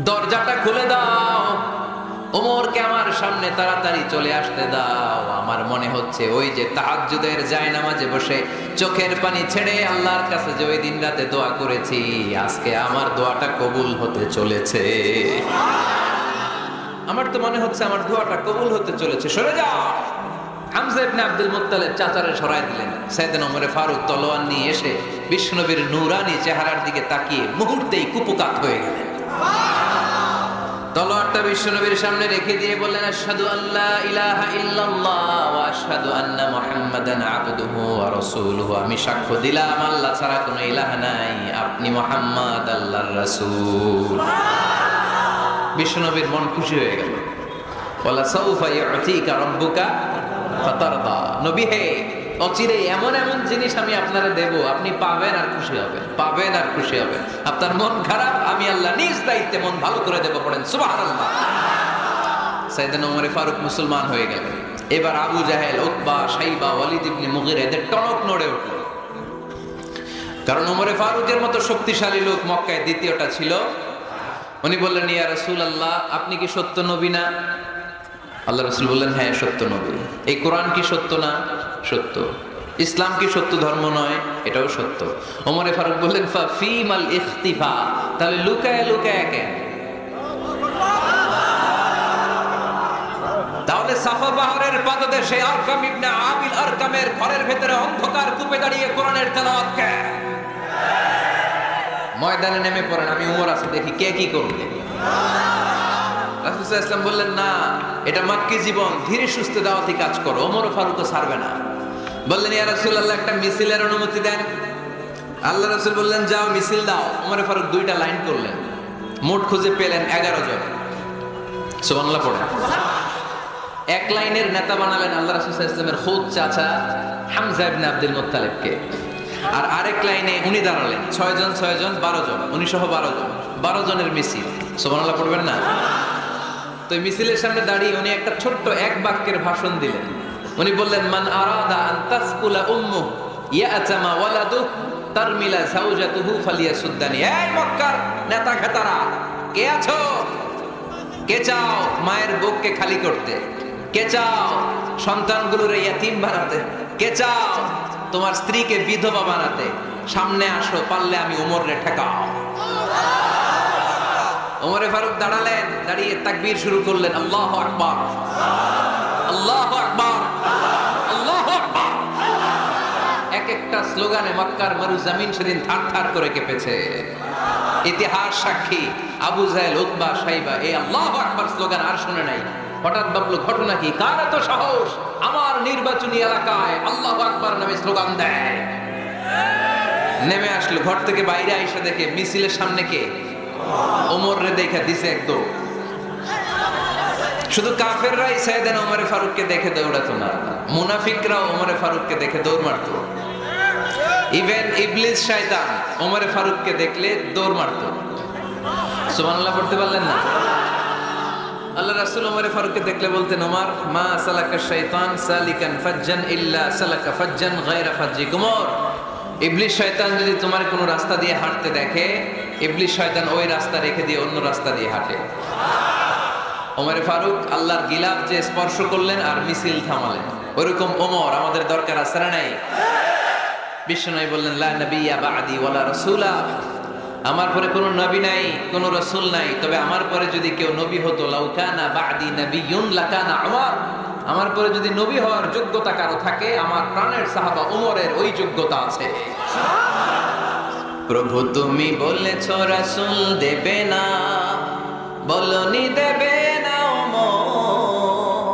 S1: দরজাটা খুলে দাও, ওমরকে আমার সামনে তাড়াতাড়ি চলে আসতে দাও। আমার মনে হচ্ছে ওই যে তাহাজ্জুদের জায়নামাজে বসে চোখের পানি ছেড়ে আল্লাহর কাছে যে ওই দিন রাতে দোয়া করেছি, আজকে আমার দোয়াটা কবুল হতে চলেছে। আমার তো মনে হচ্ছে আমার দোয়াটা কবুল হতে চলেছে, সরে যাও। হামজা ইবনে আব্দুল মুত্তালিব চাচারে সরাই দিলেন। সাইয়েদনা ওমর ফারুক তলোয়ার নিয়ে এসে বিশ্বনবীর নূরানি চেহারার দিকে তাকিয়ে মুহূর্তেই কুপকাত হয়ে গেলেন। তলোয়ারটা বিশ্বনবীর সামনে রেখে দিয়ে বললেন, আশহাদু আল্লা ইলাহা ইল্লাল্লাহ ওয়া আশহাদু আন্না মুহাম্মাদান আবদুহু ওয়া রাসূলুহু। আমি সাক্ষ্য দিলাম আল্লাহ ছাড়া কোনো ইলাহ নাই, আপনি মুহাম্মদ আল্লাহর রাসূল। বিশ্বনবীর মন খুশি হয়ে গেল। ওয়ালা সাউফা ইউতিকা রাব্বুকা ফাতারদা। নবী হে, অচিরে এমন এমন জিনিস আমি আপনারে দেব, আপনি পাবেন আর খুশি হবেন, পাবেন আর খুশি হবেন। আপনার মন খারাপ, আমি আল্লাহ নিজ দায়িত্বে মন ভালো করে দেব। পড়েন সুবহানাল্লাহ। সাইয়েদনা ওমর ফারুক মুসলমান হয়ে গেলেন। এবার আবু জাহেল, উতবা, শাইবা, ওয়ালিদ ইবনে মুগিরা এদের টনক নড়ে উঠল, কারণ ওমর ফারুকের মতো শক্তিশালী লোক মক্কায় দ্বিতীয়টা ছিল। উনি বললেন, ইয়া রাসূলুল্লাহ, আপনি কি সত্য নবী না? আল্লাহ রাসূল বললেন, হ্যাঁ সত্য নবী। এই কোরআন কি সত্য না? সত্য। ইসলাম কি সত্য ধর্ম নয়? এটাও সত্য। ওমর ফারুক বললেন, ফাফিমাল ইখতিফা, তাহলে লুকায় লুকায় কেন? তাহলে সাফা পাহাড়ের পাদদেশে আরকাম ইবনে আবিল আরকামের ঘরের ভেতরে অন্ধকার কূপে দাঁড়িয়ে কোরআনের তেলাওয়াত কেন? ময়দানে নেমে পড়েন, আমি উমর আছে দেখি কে কি করবে। রাসূল সাল্লাল্লাহু আলাইহি ওয়াসাল্লাম বললেন, না, এটা মাক্কি জীবন, ধীরে সুস্থে দাওয়াতি কাজ করো, ওমর ফারুকও ছাড়বে না। বললেন, ইয়া রাসূলুল্লাহ, একটা মিছিলের অনুমতি দেন। আল্লাহ রাসূল বললেন, যাও মিছিল দাও। ওমর ফারুক দুইটা লাইন করলেন, মোট খুঁজে পেলেন 11 জন। সুবহানাল্লাহ পড়েন। এক লাইনের নেতা বানালেন আল্লাহ রাসূল সাল্লাল্লাহু আলাইহি ওয়াসাল্লামের খুদ চাচা হামজা ইবনে আব্দুল মুত্তালিবকে। আর আরেক লাইনে উনি দাঁড়ালেন, 6 জন 6 জন 12 জন, উনি সহ 12 জন, 12 জনের মিছিল। সুবহানাল্লাহ পড়বেন না? তো এই মিছিলের সামনে দাঁড়িয়ে উনি একটা ছোট্ট এক বাক্যের ভাষণ দিলেন। উনি বললেন, মান আরাদা আন তাসকুলা উম্মু ইয়াতামা ওয়ালাদু তারমিলা যাওজাতুহু ফালিয়াসুদ্দানি। এই মক্কার নেতা খেতারা, কে আছো? কে চাও মায়ের বুককে খালি করতে? কে চাও সন্তানগুলোর ইয়াতীম বানাতে? কে চাও তোমার স্ত্রীকে বিধবা বানাতে? সামনে আসো, পারলে আমি ওমরে ঠেকাও। ওমরে ফারুক দাঁড়ালেন, দাঁড়িয়ে তাকবীর শুরু করলেন, আল্লাহু আকবার, আল্লাহু আকবার, আল্লাহু আকবার। এক একটা স্লোগানে মক্কার মরু জমিন সেদিন থারথার করে কেঁপেছে। ইতিহাস সাক্ষী, আবু জাহেল, উতবা, শাইবা এই আল্লাহু আকবার স্লোগান আর শুনে নাই। হঠাৎ ভাবলো, ঘটনা কি? কার এত সাহস আমার নির্বাচনী এলাকায় আল্লাহু আকবার নামে স্লোগান দেয়? নেমে আসলো, ঘর থেকে বাইরে আইসা দেখে মিছিলের সামনে কে? ওমর রে দেখা দিছে একদম। শুধু কাফেররাই সাইয়েদনা ওমর ফারুককে দেখে দৌড়াতো না, মুনাফিকরাও ওমর ফারুককে দেখে দৌড় মারতো। ইভেন ইবলিস শয়তান ওমর ফারুককে দেখলে দৌড় মারতো। সুবহানাল্লাহ পড়তে পারলেন না? আল্লাহ রাসূল ওমর ফারুককে দেখলে বলতেন, ওমর মা সালাকা শাইতান সালিকান ফাজ্জান ইল্লা সালাকা ফাজ্জান গায়রা ফাজ্জিকুম। ইবলিস শয়তান যদি তোমার কোনো রাস্তা দিয়ে হাঁটতে দেখে, ইবলিস শয়তান ওই রাস্তা রেখে দিয়ে অন্য রাস্তা দিয়ে হাঁটে। ওমর ফারুক আল্লাহর গিলাফ যে স্পর্শ করলেন আর মিছিল থামালেন, ওরকম ওমর আমাদের দরকার আছে না নাই? বিশ্বনবী বললেন, লা নাবিয়্যা বা'দি ওয়ালা রাসূলা, আমার পরে কোনো নবী নাই, কোনো রাসূল নাই, তবে আমার পরে যদি কেউ নবী হতো, লাউ কানা বা'দি নাবিয়্যুন লাকানা উমর, আমার পরে যদি নবী হওয়ার যোগ্যতা কারো থাকে, আমার প্রাণের সাহাবা ওমরের ওই যোগ্যতা আছে। প্রভু তুমি বলেছো রাসূল দেবে না, বলনি দেবে না ওমর,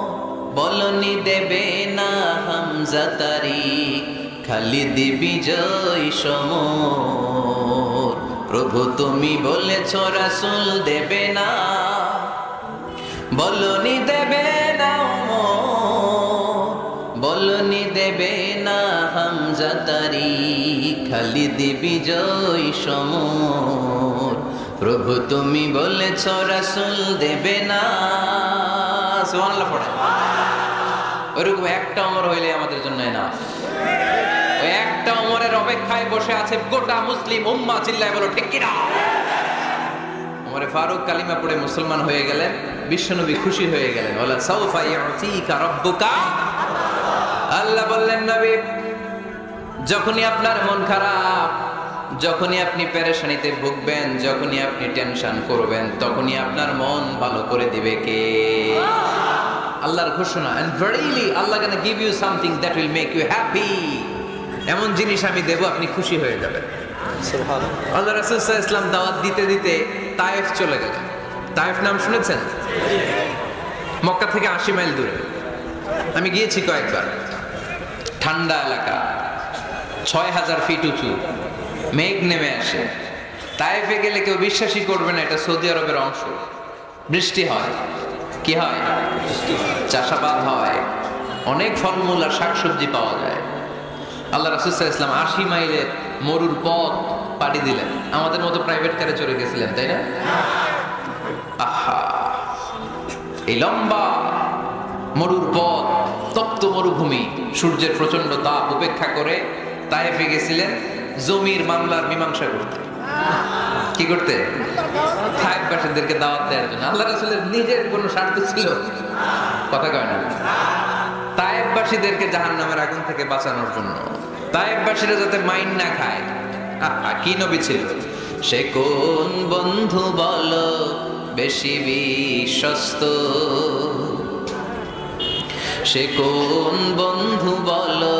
S1: বলনি দেবে না হামজা তারিক, খালিদ বিজয় সমর। প্রভু তুমি বলেছো রাসূল দেবে না, বলনি দেবে না ওমর, বলনি দেবে না হামজা তারিক, খালিদ বিজয় সমর। প্রভু তুমি বলেছো রাসূল দেবে না। সুবহানাল্লাহ পড়ে। ওইরকম একটা ওমর হইলে আমাদের জন্য এনাফ। ওই একটা ওমরের অপেক্ষায় বসে আছে গোটা মুসলিম উম্মাহ। চিল্লায় বলো ঠিক কিনা? ওমরে ফারুক কালিমা পড়ে মুসলমান হয়ে গেলেন, বিশ্বনবী খুশি হয়ে গেলেন। ওয়ালা সাউফা ইউতিকা রাব্বুকা, আল্লাহ বললেন, নবী যখনই আপনার মন খারাপ, যখনই আপনি পেরেশানিতে ভুগবেন, যখনই আপনি টেনশন করবেন, তখনই আপনার মন ভালো করে দিবে কে? আল্লাহর ঘোষণা, and verily Allah gonna give you something that will make you happy। এমন জিনিস আমি দেব, আপনি খুশি হয়ে যাবেন। সুবহানাল্লাহ। আল্লাহ রাসূল সাল্লাল্লাহু আলাইহি ওয়াসাল্লাম দাওয়াত দিতে দিতে তায়েফ চলে গেলেন। তায়েফ নাম শুনেছেন? মক্কা থেকে 80 মাইল দূরে। আমি গিয়েছি কয়েকবার। ঠান্ডা এলাকা, 6000 ফিট উঁচু, মেঘ নেমে আসে। তায়েফে গেলে কেউ বিশ্বাসই করবে না এটা সৌদি আরবের অংশ। বৃষ্টি হয়, কি হয়? চাষাবাদ হয়, অনেক ফলমূল আর শাকসবজি পাওয়া যায়। আল্লাহ রাসূল সাল্লাল্লাহু আলাইহি ওয়াসাল্লাম 80 মাইলের মরুর পথ পাড়ি দিলেন। আমাদের মতো প্রাইভেট কারে চড়ে গেছিলেন, তাই না? আহা, এই লম্বা মরুর পথ, তপ্ত মরুভূমি, সূর্যের প্রচন্ড তাপ উপেক্ষা করে তায়েফে গেছিলেন জমির মামলার মীমাংসা করতে। কি করতে? তায়েফবাসীদেরকে দাওয়াত দেওয়ার জন্য। আল্লাহ রাসূলের নিজের কোনো স্বার্থ ছিল? কথা কয় না। তায়েফবাসীদেরকে জাহান্নামের আগুন থেকে বাঁচানোর জন্য, তায়েফবাসীরা যাতে মাইন না খায়। কি নবী ছিল সে? কোন বন্ধু বলো বেশি বিশ্বস্ত? সে কোন বন্ধু বলো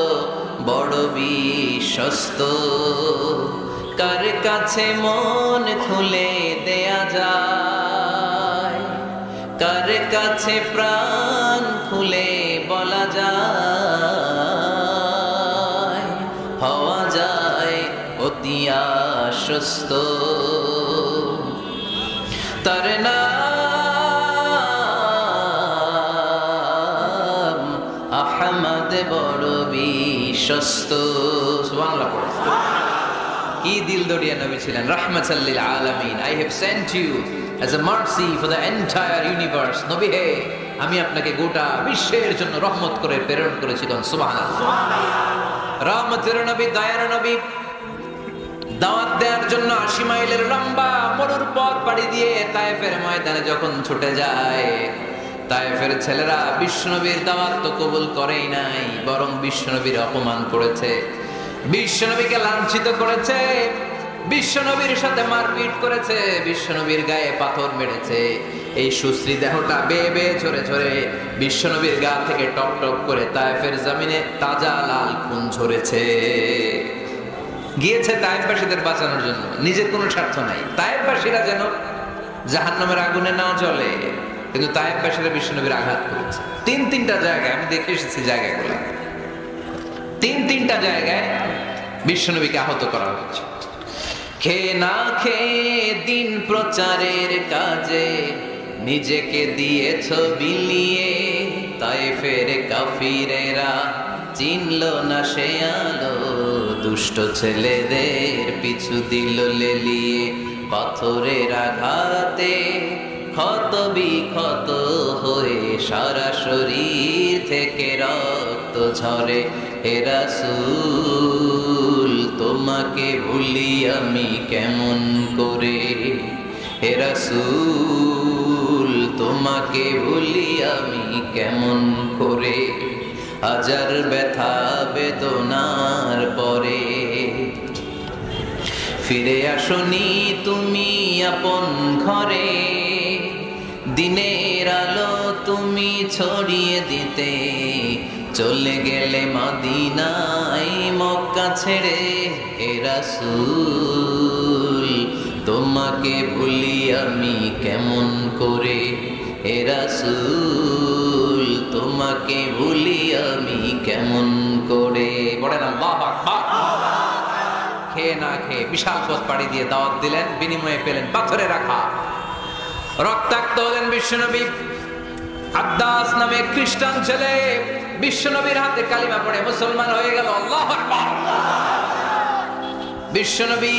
S1: বড় বিশ্বস্ত? কার কাছে মন খুলে দেয়া যায়, কার কাছে প্রাণ খুলে বলা যায়, হওয়া যায় অতি আশ্বস্ত। তার নাম আহমদ বড় বিশ্বস্ত। সুবহানাল্লাহ। কি দিল দরিয়া নবী ছিলেন, রাহমাতাল লিল আলামিন। I have sent you as a mercy for the entire universe. নবী হে, আমি আপনাকে গোটা বিশ্বের জন্য রহমত করে প্রেরণ করেছি। সুবহানাল্লাহ। রহমতের নবী, দয়ার নবী, দাওয়াত দেওয়ার জন্য 80 মাইলের লম্বা মরুর পথ পাড়ি দিয়ে তায়েফের ময়দানে যখন ছুটে যায়, তায়েফের ছেলেরা বিশ্বনবীর দাওয়াত তো কবুল করেই নাই, বরং বিশ্বনবীর অপমান করেছে, বিশ্বনবীকে লাঞ্ছিত করেছে, বিশ্বনবীর সাথে মারপিট করেছে, বিশ্বনবীর গায়ে পাথর মেরেছে। এই সুশ্রী দেহটা বেয়ে বেয়ে ঝরে ঝরে বিশ্বনবীর গা থেকে টক টক করে তায়েফের জমিনে তাজা লাল খুন ঝরেছে। গিয়েছে তায়েফবাসীদের বাঁচানোর জন্য, নিজের কোনো স্বার্থ নাই। তায়েফবাসীরা যেন জাহান্নামের আগুনে না জ্বলে, কিন্তু তায়েফবাসীরা বিশ্বনবীর আঘাত করেছে। তিনটা জায়গায় আমি দেখে এসেছি, জায়গাগুলো তিনটা জায়গায় বিশ্বনবীকে আহত করা হয়েছে। খেয়ে না খেয়ে দিন প্রচারের কাজে নিজেকে দিয়েছ বিলিয়ে, তায়েফের কাফিরেরা চিনল না সে আলো, দুষ্ট ছেলেদের পিছু দিল লেলিয়ে, পাথরের আঘাতে ক্ষত বিক্ষত হয়ে সারা শরীর থেকে রক্ত ঝরে। হে রাসূল তোমাকে ভুলি আমি কেমন করে, হে রাসূল তোমাকে ভুলি আমি কেমন করে, হাজার ব্যথা বেদনার পরে ফিরে আসনি তুমি আপন ঘরে, দিনের আলো তুমি ছড়িয়ে দিতে, চলে গেলে মদিনায় মক্কা ছেড়ে। হে রাসূল তোমাকে ভুলি আমি কেমন করে, হে রাসূল তোমাকে ভুলি আমি কেমন করে। বলেন আল্লাহু আকবার। খেয়ে না খেয়ে বিশাল পথ পাড়ি দিয়ে দাওয়াত দিলেন, বিনিময়ে পেলেন পাথরে রাখা। রক্তাক্ত হলেন বিশ্বনবী। আদ্দাস নামে খ্রিস্টান ছেলে বিশ্বনবীর হাতে কালিমা পড়ে মুসলমান হয়ে গেল। আল্লাহু আকবার। বিশ্বনবী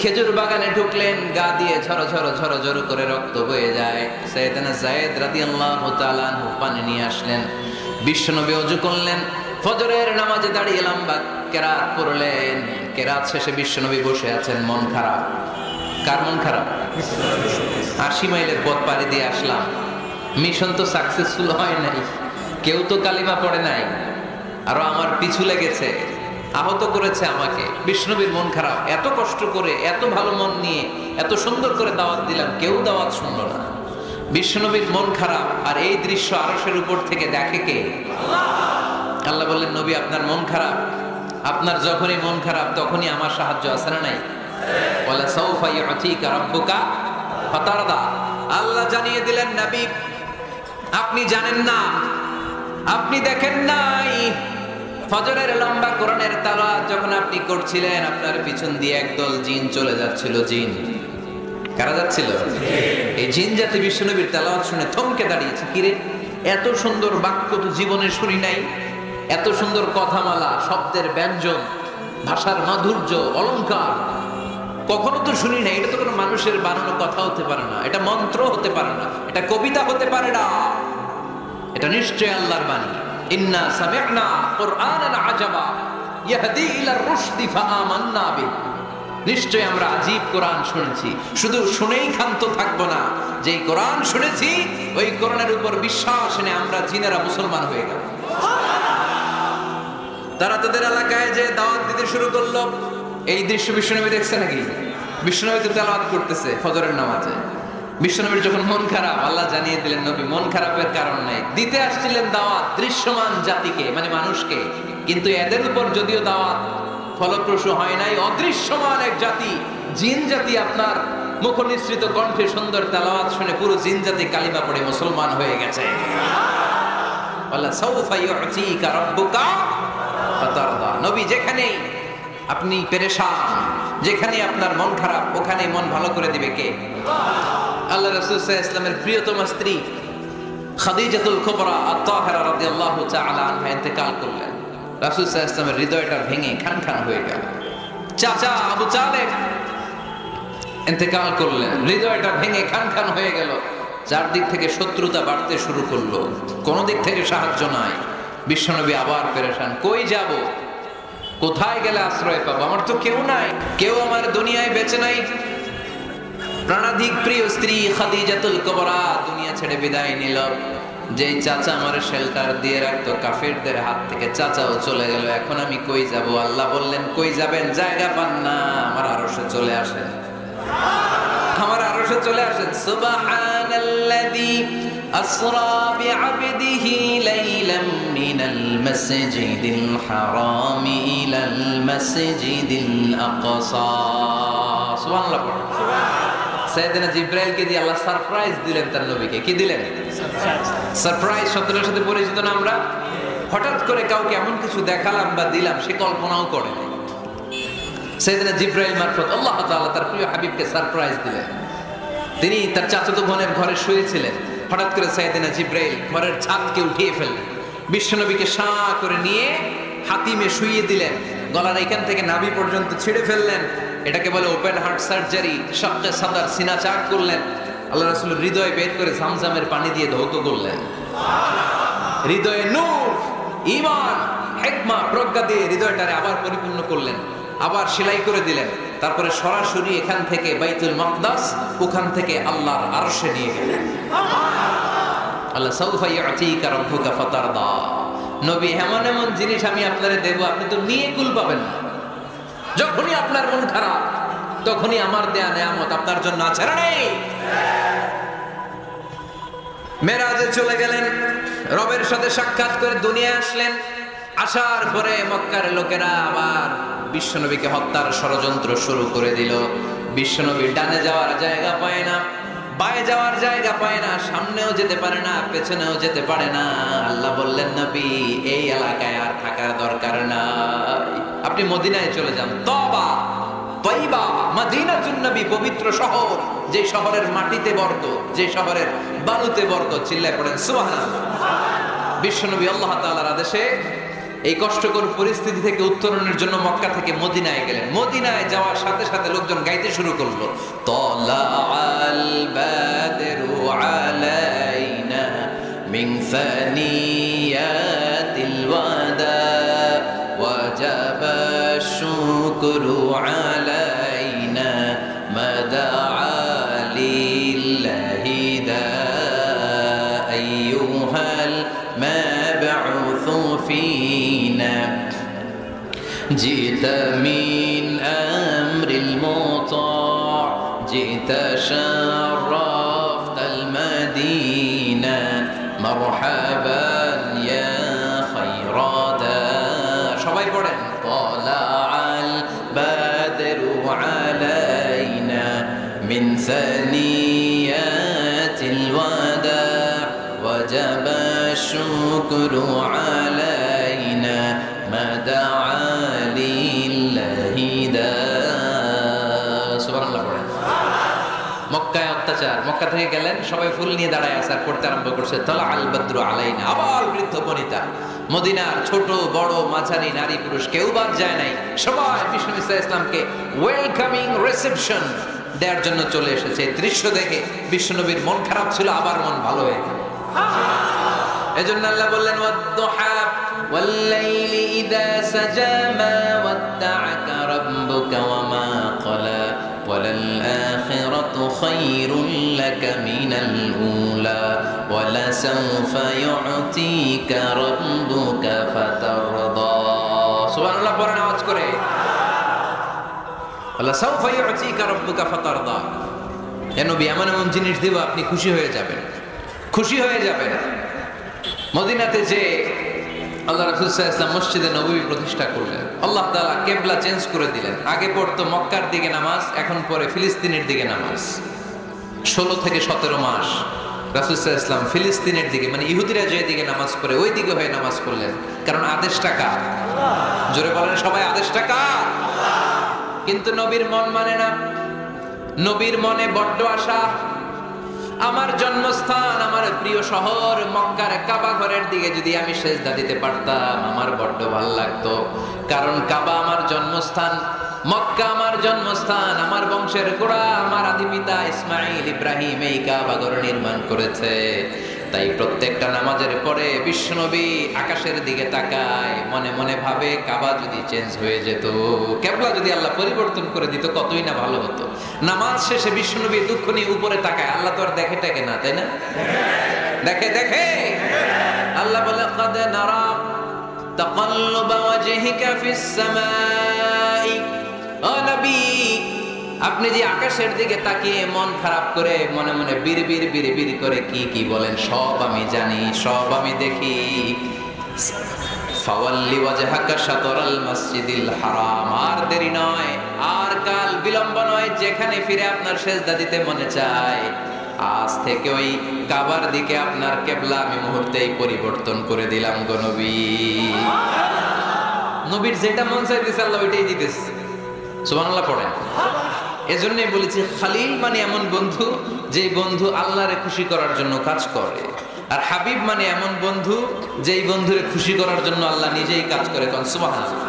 S1: খেজুর বাগানে ঢুকলেন, গা দিয়ে ঝরো ঝরো ঝরো ঝরো করে রক্ত বয়ে যায়। সাইয়েদনা যায়েদ রাদিয়াল্লাহু তাআলা আনহু পানি নিয়ে আসলেন। বিশ্বনবী ওযু করলেন, ফজরের নামাজে দাঁড়িয়ে লম্বা কেরাত পড়লেন। কেরাত শেষে বিশ্বনবী বসে আছেন, মন খারাপ। কার মন খারাপ? 80 মাইলের পথ পাড়ি দিয়ে আসলাম, মিশন তো সাকসেসফুল হয় নাই, কেউ তো কালিমা পড়ে নাই, আরো আমার পিছু লেগেছে, আহত করেছে আমাকে। বিশ্বনবীর মন খারাপ। এত কষ্ট করে, এত ভালো মন নিয়ে, এত সুন্দর করে দাওয়াত দিলাম, কেউ দাওয়াত শুনলো না। বিশ্বনবীর মন খারাপ, আর এই দৃশ্য আরশের উপর থেকে দেখে কে? আল্লাহ বললেন, নবী আপনার মন খারাপ, আপনার যখনই মন খারাপ তখনই আমার সাহায্য আছে না নাই? ওয়ালা সাউফা ইউতিকা রাব্বুকা ফাতারদা। আল্লাহ জানিয়ে দিলেন, নবী আপনি জানেন না, আপনি দেখেন নাই, ফজরের লম্বা কোরআনের তেলাওয়াত যখন আপনি করছিলেন, আপনার পিছন দিয়ে একদল জিন চলে যাচ্ছিল। জিন কারা যাচ্ছিল? এই জিন জাতি বিশ্বনবীর তেলাওয়াত শুনে থমকে দাঁড়িয়েছে। কিরে, এত সুন্দর বাক্য তো জীবনে শুনি নাই, এত সুন্দর কথামালা, শব্দের ব্যঞ্জন, ভাষার মাধুর্য, অলংকার, কখনো তো শুনি না। এটা তো কোনো মানুষের বানানো কথা হতে পারে না, এটা মন্ত্র হতে পারে না, এটা কবিতা হতে পারে না, এটা নিশ্চয় আল্লাহর বাণী। ইন্না সামি'না কুরআনান আজাবা ইয়াহদি ইলার রুশদি ফাআমান্না বিহি। নিশ্চয় আমরা আজীব কোরআন শুনেছি, শুধু শুনেই ক্ষান্ত থাকবো না, যেই কোরআন শুনেছি ওই কোরআনের উপর বিশ্বাস এনে আমরা জিনেরা মুসলমান হয়ে গেল। তারা তাদের এলাকায় যে দাওয়াত দিতে শুরু করলো, এই দৃশ্য বিশ্বনবী দেখছে নাকি? বিশ্বনবী তো তেলাওয়াত করতেছে ফজরের নামাজে। বিশ্বনবীর যখন মন খারাপ, আল্লাহ জানিয়ে দিলেন নবী মন খারাপের কারণ নাই, দিতে আসছিলেন দাওয়াত দৃশ্যমান জাতিকে, মানে মানুষকে, কিন্তু এদের উপর যদিও দাওয়াত ফলপ্রসূ হয় নাই, অদৃশ্যমান এক জাতি জিন জাতি আপনার মুখ নিঃসৃত কণ্ঠে সুন্দর তেলাওয়াত শুনে পুরো জিন জাতি কালিমা পড়ে মুসলমান হয়ে গেছে। আল্লাহ সাউফা ইউতিকা রাব্বুকা ফাতারদা। নবী যেখানেই আপনি পেরেশান, যেখানে আপনার মন খারাপ, ওখানেই মন ভালো করে দিবে কে? আল্লাহ রাসূল সাল্লাল্লাহু আলাইহি ওয়াসাল্লামের প্রিয়তমা স্ত্রী খাদিজাতুল কুবরা আত-তাহিরা রাদিয়াল্লাহু তাআলা আনহা ইন্তেকাল করলেন। রাসূল সাল্লাল্লাহু আলাইহি ওয়াসাল্লামের হৃদয়টা ভেঙে খান খান হয়ে গেল। চাচা আবু তালেব ইন্তেকাল করলেন, হৃদয়টা ভেঙে খান খান হয়ে গেল। চারদিক থেকে শত্রুতা বাড়তে শুরু করলো, কোন দিক থেকে সাহায্য নাই। বিশ্বনবী আবার পেরেশান, কই যাব, কোথায় গেলে আশ্রয় পাবো? আমার তো কেউ নাই, কেউ আমার দুনিয়ায় বেঁচে নাই। প্রাণাধিক প্রিয় স্ত্রী খাদিজাতুল কুবরা দুনিয়া ছেড়ে বিদায় নিল। যে চাচা আমার শেল্টার দিয়ে রাখতো কাফেরদের হাত থেকে, চাচাও চলে গেল। এখন আমি কই যাব? আল্লাহ বললেন কই যাবেন? জায়গা পান না, আমার আরশে চলে আসেন, আমার আরশে চলে আসেন। সুবহানাল্লাযী আসরা বিআবদিহি লাইলাম মিনাল মাসজিদিল হারাম ইলাল মাসজিদিল আকসা। সুবহানাল্লাহ। সাইয়েদনা জিবরাইলকে দিয়ে আল্লাহ সারপ্রাইজ দিলেন তার নবীকে। কি দিলেন? সারপ্রাইজ শব্দটার সাথে পরিচিত না আমরা? হঠাৎ করে কাউকে এমন কিছু দেখালাম বা দিলাম সে কল্পনাও করে না। সাইয়েদনা জিবরাইল মারফত আল্লাহ তাআলা তার প্রিয় হাবিবকে সারপ্রাইজ দিলেন। তিনি তার চাচাতো বোনের ঘরে শুয়েছিলেন, হঠাৎ করে সাইয়েদনা জিবরাইল ঘরের ছাদকে উঠিয়ে ফেললেন, বিশ্বনবীকে শাঁ করে নিয়ে হাতিমে শুইয়ে দিলেন, গলার এখান থেকে নাভি পর্যন্ত ছিঁড়ে ফেললেন। এটাকে বলে ওপেন হার্ট সার্জারি। শাক্কে সাদার, সিনা চাক করলেন। আল্লাহ রাসূলের হৃদয় বের করে জামজামের পানি দিয়ে ধৌত করলেন। হৃদয়ে নূর, ঈমান, হিকমা, প্রজ্ঞা দিয়ে হৃদয়টারে আবার পরিপূর্ণ করলেন, আবার সেলাই করে দিলেন। তারপরে সরাসরি এখান থেকে বাইতুল মাকদাস, ওখান থেকে আল্লাহর আরশে নিয়ে গেলেন। আল্লাহ সাউফা ইউতিকা রাব্বুকা ফাতারদা। নবী, এমন এমন জিনিস আমি আপনারে দেব, আপনি তো নিয়ে কুল পাবেন না। যখনই আপনার মন খারাপ, তখনই আমার দেয়া নেয়ামত আপনার জন্য আছে না নেই? মেরাজে চলে গেলেন, রবের সাথে সাক্ষাৎ করে দুনিয়ায় আসলেন। আসার পরে মক্কার লোকেরা আবার বিশ্বনবীকে হত্যার ষড়যন্ত্র শুরু করে দিল। বিশ্বনবী ডানে যাওয়ার জায়গা পায় না, বায়ে যাওয়ার জায়গা পায় না, সামনেও যেতে পারে না, পেছনেও যেতে পারে না। আল্লাহ বললেন, নবী এই এলাকায় আর থাকার দরকার নাই, আপনি মদিনায় চলে যান। তবা তয়বা মদিনাতুন নবী, পবিত্র শহর, যে শহরের মাটিতে বরকত, যে শহরের বালুতে বরকত। চিল্লায় পড়েন সুবহানাল্লাহ। বিশ্বনবী আল্লাহ তাআলার আদেশে এই কষ্টকর পরিস্থিতি থেকে উত্তরণের জন্য মক্কা থেকে মদিনায় গেলেন। মদিনায় যাওয়ার সাথে সাথে লোকজন গাইতে শুরু করলো, তালাআল বাদরু আলাইনা মিন সানিয়াতিল ওয়াদা ওয়াজাবা শুকরু আলাইনা মাদা লিল্লাহি দা আইয়ুহাল মাবউসু ফিনা জিতা মিন আমরিল মুতা' জিতা শারাফতাল মাদিনা মারহাবান ইয়া খায়রাদা। সবাই পড়েন, তালাআল বাদরু আলাইনা মিন সানিয়াতিল ওয়াদা' ওয়াজাবা শুকরু আলাইনা মাদা লিল্লাহি দা। সুবহানাল্লাহ। পড়েন। মক্কায় অত্যাচার। মক্কা থেকে গেলেন, সবাই ফুল নিয়ে দাঁড়ায় আসার পড়তে আরম্ভ করছে তালা আল বদরু আলাইনা। আবার বৃদ্ধ বনিতা, মদিনার ছোট বড় মাঝারি নারী পুরুষ কেউ বাদ যায় নাই, সবাই বিষ্ণু ইসলামকে ওয়েলকামিং রিসেপশন দেওয়ার জন্য চলে এসেছে। দৃশ্য দেখে বিশ্বনবীর মন খারাপ ছিল, আবার মন ভালো হয়ে গেল। এজন্য আল্লাহ বললেন ওয়াদ-দুহা ওয়াল-লাইলি ইযা সাজা মা ওয়াদ্দা'আকা রাব্বুকা ওয়া মা ক্বালা ওয়ালাল-আখিরাতু খায়রুল লাকা মিনাল উলা ওয়ালাসাওফা ইউ'তিকা রাব্বুকা ফাতারদা। সুবহানাল্লাহ পড়েন আওয়াজ করে। ওয়ালাসাওফা ইউ'তিকা রাব্বুকা ফাতারদা। হে নবী, এমন এমন জিনিস দেব আপনি খুশি হয়ে যাবেন, খুশি হয়ে যাবেন। মদিনাতে যে আল্লাহ রাসূল সাল্লাল্লাহু আলাইহি ওয়াসাল্লাম মসজিদে নববী প্রতিষ্ঠা করলেন, আল্লাহ তাআলা কিবলা চেঞ্জ করে দিলেন। আগে পড়তো মক্কার দিকে নামাজ, এখন পড়ে ফিলিস্তিনের দিকে নামাজ। 16 থেকে 17 মাস রাসূল সাল্লাল্লাহু আলাইহি ওয়াসাল্লাম ফিলিস্তিনের দিকে, মানে ইহুদিরা যে দিকে নামাজ পড়ে ওই দিকে হয়ে নামাজ পড়লেন। কারণ আদেশটা কার? জোরে বলেন সবাই, আদেশটা কার? কিন্তু নবীর মন মানে না। নবীর মনে বড্ড আশা, আমার জন্মস্থান, আমার প্রিয় শহর মক্কার কাবা ঘরের দিকে যদি আমি সেজদা দিতে পারতাম আমার বড্ড ভালো লাগতো। কারণ কাবা আমার জন্মস্থান, মক্কা আমার জন্মস্থান, আমার বংশের গোড়া, আমার আদি পিতা ইসমাইল ইব্রাহিম এই কাবা ঘর নির্মাণ করেছে। তাই প্রত্যেকটা নামাজের পরে বিশ্বনবী আকাশের দিকে তাকায়, মনে মনে ভাবে কাবা যদি চেঞ্জ হয়ে যেত, কিবলা যদি আল্লাহ পরিবর্তন করে দিত কতই না ভালো হতো। নামাজ শেষে বিশ্বনবী দুঃখ নিয়ে উপরে তাকায়, আল্লাহ তো আর দেখে টাকে না, তাই না? দেখে দেখে। আল্লাহ বলে قد نرى تقلب وجهك في السماء। ও নবী, আপনি যে আকাশের দিকে তাকিয়ে মন খারাপ করে মনে মনে বিড়বিড় বিড়বিড় করে কি কি বলেন সব আমি জানি, সব আমি দেখি। ফাওয়াল্লি ওয়াজহাকা শাতরাল মাসজিদিল হারাম। আর দেরি নয়, আর কাল বিলম্ব নয়, যেখানে ফিরে আপনার সেজদা দিতে মনে চায় আজ থেকে ওই কাবার দিকে আপনার কিবলা আমি মুহূর্তেই পরিবর্তন করে দিলাম গো নবী। নবীর যেটা মন চাইতেছে আল্লাহ ওইটাই দিতেছে। সুবহানাল্লাহ পড়েন। এজন্যই বলেছি খালিল মানে এমন বন্ধু যেই বন্ধু আল্লাহরে খুশি করার জন্য কাজ করে, আর হাবিব মানে এমন বন্ধু যেই বন্ধুরে খুশি করার জন্য আল্লাহ নিজেই কাজ করে। কোন সুবহানাল্লাহ।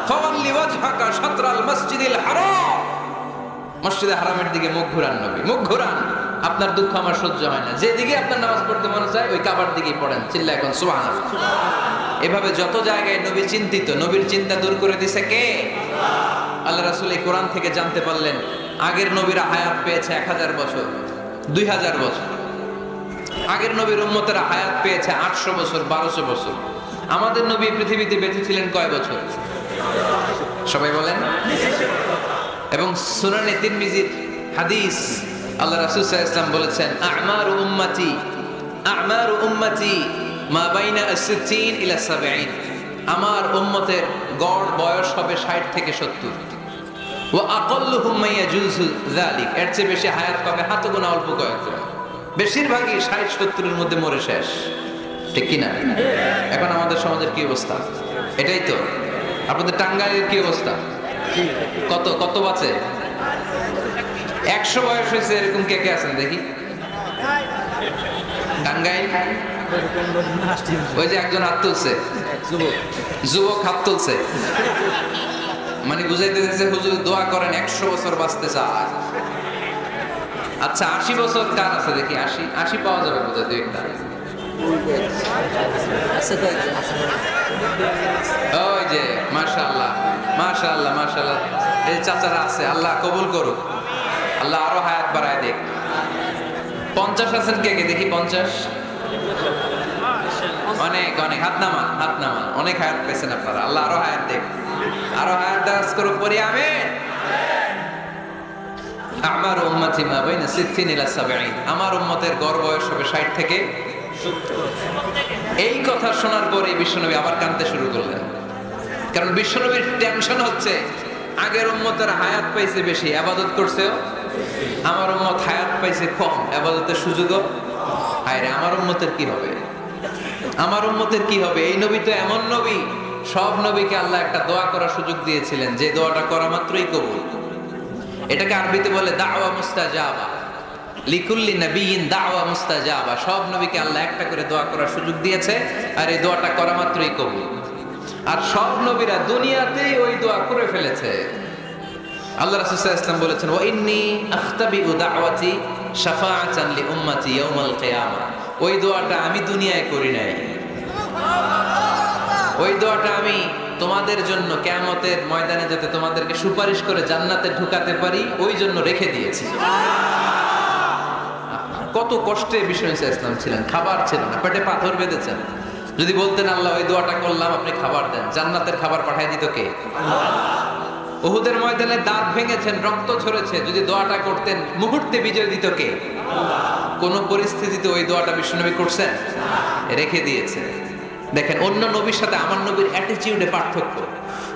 S1: ফাওয়াল্লি ওয়াজহাকা শাতরাল মাসজিদিল হারাম। মসজিদে হারামের দিকে মুখ ঘুরান নবী, মুখ ঘুরান। আপনার দুঃখ আমার সহ্য হয় না, যেদিকে আপনার নামাজ পড়তে মনে চায় ওই কাবার দিকেই পড়েন। চিল্লায় এখন সুবহানাল্লাহ। এভাবে যত জায়গায় নবী চিন্তিত, নবীর চিন্তা দূর করে দিছে কে? আল্লাহ রাসূল এই কোরআন থেকে জানতে পারলেন আগের নবীরা হায়াত পেয়েছে 1000 বছর, 2000 বছর। আগের নবীর উম্মতেরা হায়াত পেয়েছে 800 বছর, 1200 বছর। আমাদের নবী পৃথিবীতে বেঁচে ছিলেন কয় বছর? সবাই বলেন। এবং সুনানে তিরমিজির হাদিস, আল্লাহ রাসূল সাল্লাল্লাহু আলাইহি ওয়াসাল্লাম বলেছেন আ'মারু উম্মতি মা বাইনা as-60 ইলা 70। আমার উম্মতের গড় বয়স হবে 60 থেকে 70। ওয়া আকাল্লুহুম মা ইয়াজুজু যালিক। এর চেয়ে বেশি হায়াত পাবে হাতে গোনা অল্প কয়েকজন। বেশিরভাগই 60-70 এর মধ্যে মরে শেষ, ঠিক কি না? এখন আমাদের সমাজের কি অবস্থা? এটাই তো। আপনাদের টাঙ্গাইলের কি অবস্থা? কত কত বাঁচে? 100 বয়স হয়েছে এরকম কে কে আছেন দেখি? টাঙ্গাইল ওই যে একজন হাত তুলছে, যুবক হাত তুলছে, মানে বুঝাইতে চাইছে হুজুর দোয়া করেন 100 বছর বাঁচতে চায়। আচ্ছা 80 বছর কার আছে দেখি? 80 পাওয়া যাবে বোধহয় দুই একটা। ওই যে মাশাআল্লাহ মাশাআল্লাহ মাশাআল্লাহ, এই চাচারা আছে, আল্লাহ কবুল করুক, আল্লাহ আরো হায়াত বাড়ায় দেখ। 50 আছেন কে কে দেখি? 50 অনেক অনেক, হাত নামান হাত নামান। অনেক হায়াত পেয়েছেন আপনারা, আল্লাহ আরো হায়াত দেখ, আরো হায়াত দারাজ করুক, পড়ি আমিন। আমার উম্মতি মা বাইনা 60 ইলা 70। আমার উম্মতের গড় বয়স হবে 60 থেকে 70। এই কথা শোনার পরে বিশ্বনবী আবার কাঁদতে শুরু করলেন। কারণ বিশ্বনবীর টেনশন হচ্ছে আগের উম্মতের হায়াত পাইছে বেশি, ইবাদত করছেও। আমার উম্মত হায়াত পাইছে কম, ইবাদতের সুযোগও। হায়রে আমার উম্মতের কি হবে? আমার উম্মতের কি হবে? এই নবী তো এমন নবী, সব নবীকে আল্লাহ একটা দোয়া করার সুযোগ দিয়েছিলেন, যে দোয়াটা করা মাত্রই কবুল। এটাকে আরবিতে বলে দাওয়া মুস্তাজাবা। লিকুল্লি নবিয়িন দাওয়া মুস্তাজাবা, সব নবীকে আল্লাহ একটা করে দোয়া করার সুযোগ দিয়েছে, আর এই দোয়াটা করা মাত্রই কবুল। আর সব নবীরা দুনিয়াতেই ওই দোয়া করে ফেলেছে। আল্লাহ রাসূল সাল্লাল্লাহু আলাইহি ওয়াসাল্লাম বলেছেন, ওয়া ইন্নী আখতাবিউ দাওয়াতি শাফাআতান লি উম্মতি ইয়াউমাল কিয়ামা। ওই দোয়াটা আমি দুনিয়ায় করি নাই, ওই দোয়াটা আমি তোমাদের জন্য কিয়ামতের ময়দানে যাতে তোমাদেরকে সুপারিশ করে জান্নাতে ঢুকাতে পারি ওই জন্য রেখে দিয়েছি। কত কষ্টে বিষ্ণু ইসলাম ছিলেন, খাবার ছিল না, পেটে পাথর বেঁধেছেন। যদি বলতেন আল্লাহ ওই দোয়াটা করলাম আপনি খাবার দেন, জান্নাতের খাবার পাঠিয়ে দিত কে? উহুদের ময়দানে দাঁত ভেঙেছেন, রক্ত ঝরেছে, যদি দোয়াটা করতেন মুহূর্তে বিজয় দিত কে? কোন পরিস্থিতিতে ওই দোয়াটা বিশ্বনবী করছেন? রেখে দিয়েছে। দেখেন অন্য নবীর সাথে আমার নবীর অ্যাটিটিউডে পার্থক্য।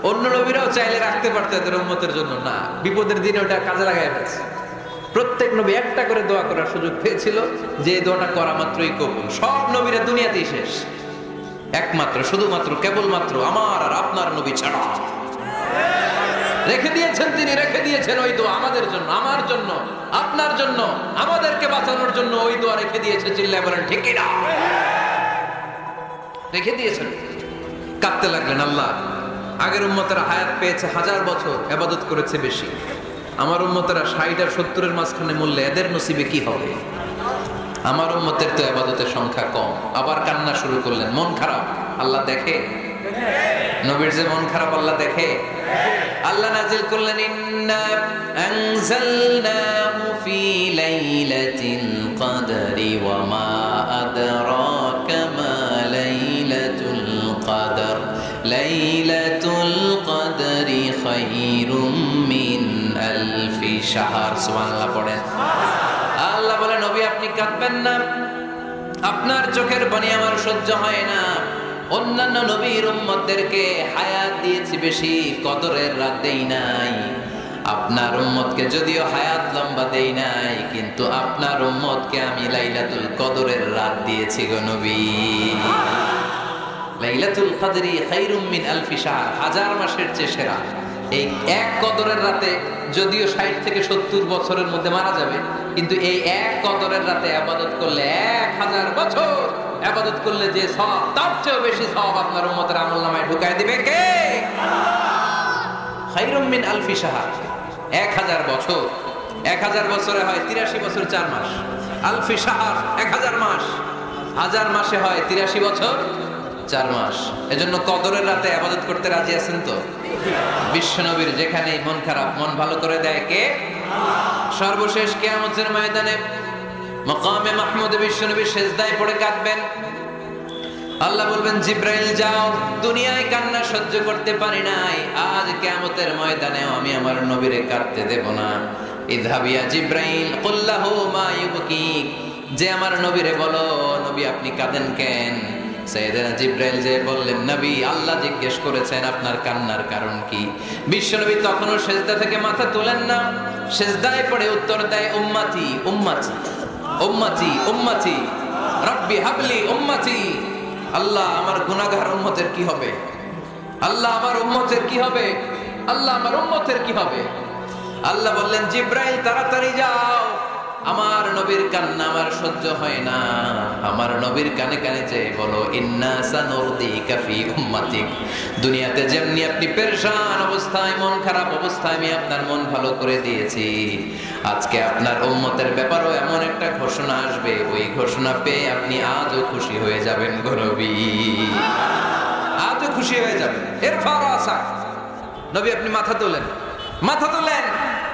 S1: অন্য নবীরাও চাইলে রাখতে পারতো এদের উম্মতের জন্য, না, বিপদের দিনে ওটা কাজে লাগায় ফেলছে। প্রত্যেক নবী একটা করে দোয়া করার সুযোগ পেয়েছিল, যে দোয়াটা করা মাত্রই কবুল। সব নবীরা দুনিয়াতেই শেষ, একমাত্র শুধুমাত্র কেবলমাত্র আমার আর আপনার নবী ছাড়া রেখে দিয়েছেন তিনি, রেখে দিয়েছেন ওই দোয়া আমাদের জন্য, আমার জন্য, আপনার জন্য, আমাদেরকে বাঁচানোর জন্য ওই দোয়া রেখে দিয়েছে। চিল্লায় বলেন ঠিক কি না? রেখে দিয়েছেন। কাঁদতে লাগলেন, আল্লাহ আগের উম্মতেরা হায়াত পেয়েছে 1000 বছর, ইবাদত করেছে বেশি, আমার উম্মতেরা 60 আর 70-এর মাঝখানে মরলে এদের নসিবে কি হবে? আমার উম্মতের তো ইবাদতের সংখ্যা কম। আবার কান্না শুরু করলেন, মন খারাপ আল্লাহ দেখে, নবীর যে মন খারাপ আল্লাহ দেখে। আল্লাহ নাযিল করলেন, ইন্না আনজালনাহু ফি লাইলাতিল কদরি ওয়া মা আদরাকা মা লাইলাতুল কদর লাইলাতুল কদরি খায়রুম মিন আলফি শাহর। সুবহানাল্লাহ পড়েন। আল্লাহ বলে, নবী আপনি কাঁদবেন না, আপনার চোখের পানি আমার সহ্য হয় না। অন্যান্য নবীর উম্মতদেরকে হায়াত দিয়েছি বেশি, কদরের রাত দেই নাই। আপনার উম্মতকে যদিও হায়াত লম্বা দেই নাই, কিন্তু আপনার উম্মতকে আমি লাইলাতুল কদরের রাত দিয়েছি গো নবী। লাইলাতুল কদরি খায়রুম মিন আলফি শাহর, 1000 মাসের চেয়ে সেরা। এই এক কদরের রাতে যদিও 60 থেকে 70 বছরের মধ্যে মারা যাবে, কিন্তু এই এক কদরের রাতে ইবাদত করলে 1000 বছর ইবাদত করলে যে সওয়াব, তার চেয়ে বেশি সওয়াব আপনার উম্মতের আমলনামায় ঢুকায় দিবে কে? খায়রুম মিন আলফি শাহর, 1000 বছর। 1000 বছরে হয় 83 বছর 4 মাস। আলফি শাহর 1000 মাস, 1000 মাসে হয় 83 বছর 4 মাস। এজন্য কদরের রাতে ইবাদত করতে রাজি আছেন তো? বিশ্বনবীর যেখানে মন খারাপ, মন ভালো করে দেয় কে? সর্বশেষ কিয়ামতের ময়দানে মাকামে মাহমুদে বিশ্বনবী সিজদায় পড়ে কাঁদবেন। আল্লাহ বলবেন, জিব্রাইল যাও, দুনিয়ায় কান্না সহ্য করতে পারি নাই, আজ কিয়ামতের ময়দানেও আমি আমার নবীরে কাঁদতে দেব না। ইযহাবিয়া জিব্রাইল কুল্লাহু মা ইউবকিক, যে আমার নবীরে বলো, নবী আপনি কাঁদেন কেন? সাইয়েদনা জিব্রাইল যে বললেন, নবী আল্লাহ জিজ্ঞেস করেছেন আপনার কান্নার কারণ কি? বিশ্বনবী তখনও সিজদা থেকে মাথা তোলেন না, সিজদায় পড়ে উত্তর দেয়, উম্মতি উম্মতি উম্মতি উম্মতি রব্বি হাবলি উম্মতি। আল্লাহ আমার গুনাহগার উম্মতের কি হবে? আল্লাহ আমার উম্মতের কি হবে? আল্লাহ আমার উম্মতের কি হবে? আল্লাহ বললেন, জিব্রাইল তাড়াতাড়ি যাও, আমার নবীর কান্না আমার সহ্য হয় না, আমার নবীর কানে কানে যে বলো, ইন্না সানুরদিকা ফি উম্মাতিক, দুনিয়াতে যেমনি আপনি পেরেশান অবস্থায়, মন খারাপ অবস্থায় আমি আপনার মন ভালো করে দিয়েছি, আজকে আপনার উম্মতের ব্যাপারেও এমন একটা ঘোষণা আসবে, ওই ঘোষণা পেয়ে আপনি আজও খুশি হয়ে যাবেন গো নবী, আজও খুশি হয়ে যাবেন। ইরফা রাসাক, নবী আপনি মাথা তোলেন, মাথা তোলেন,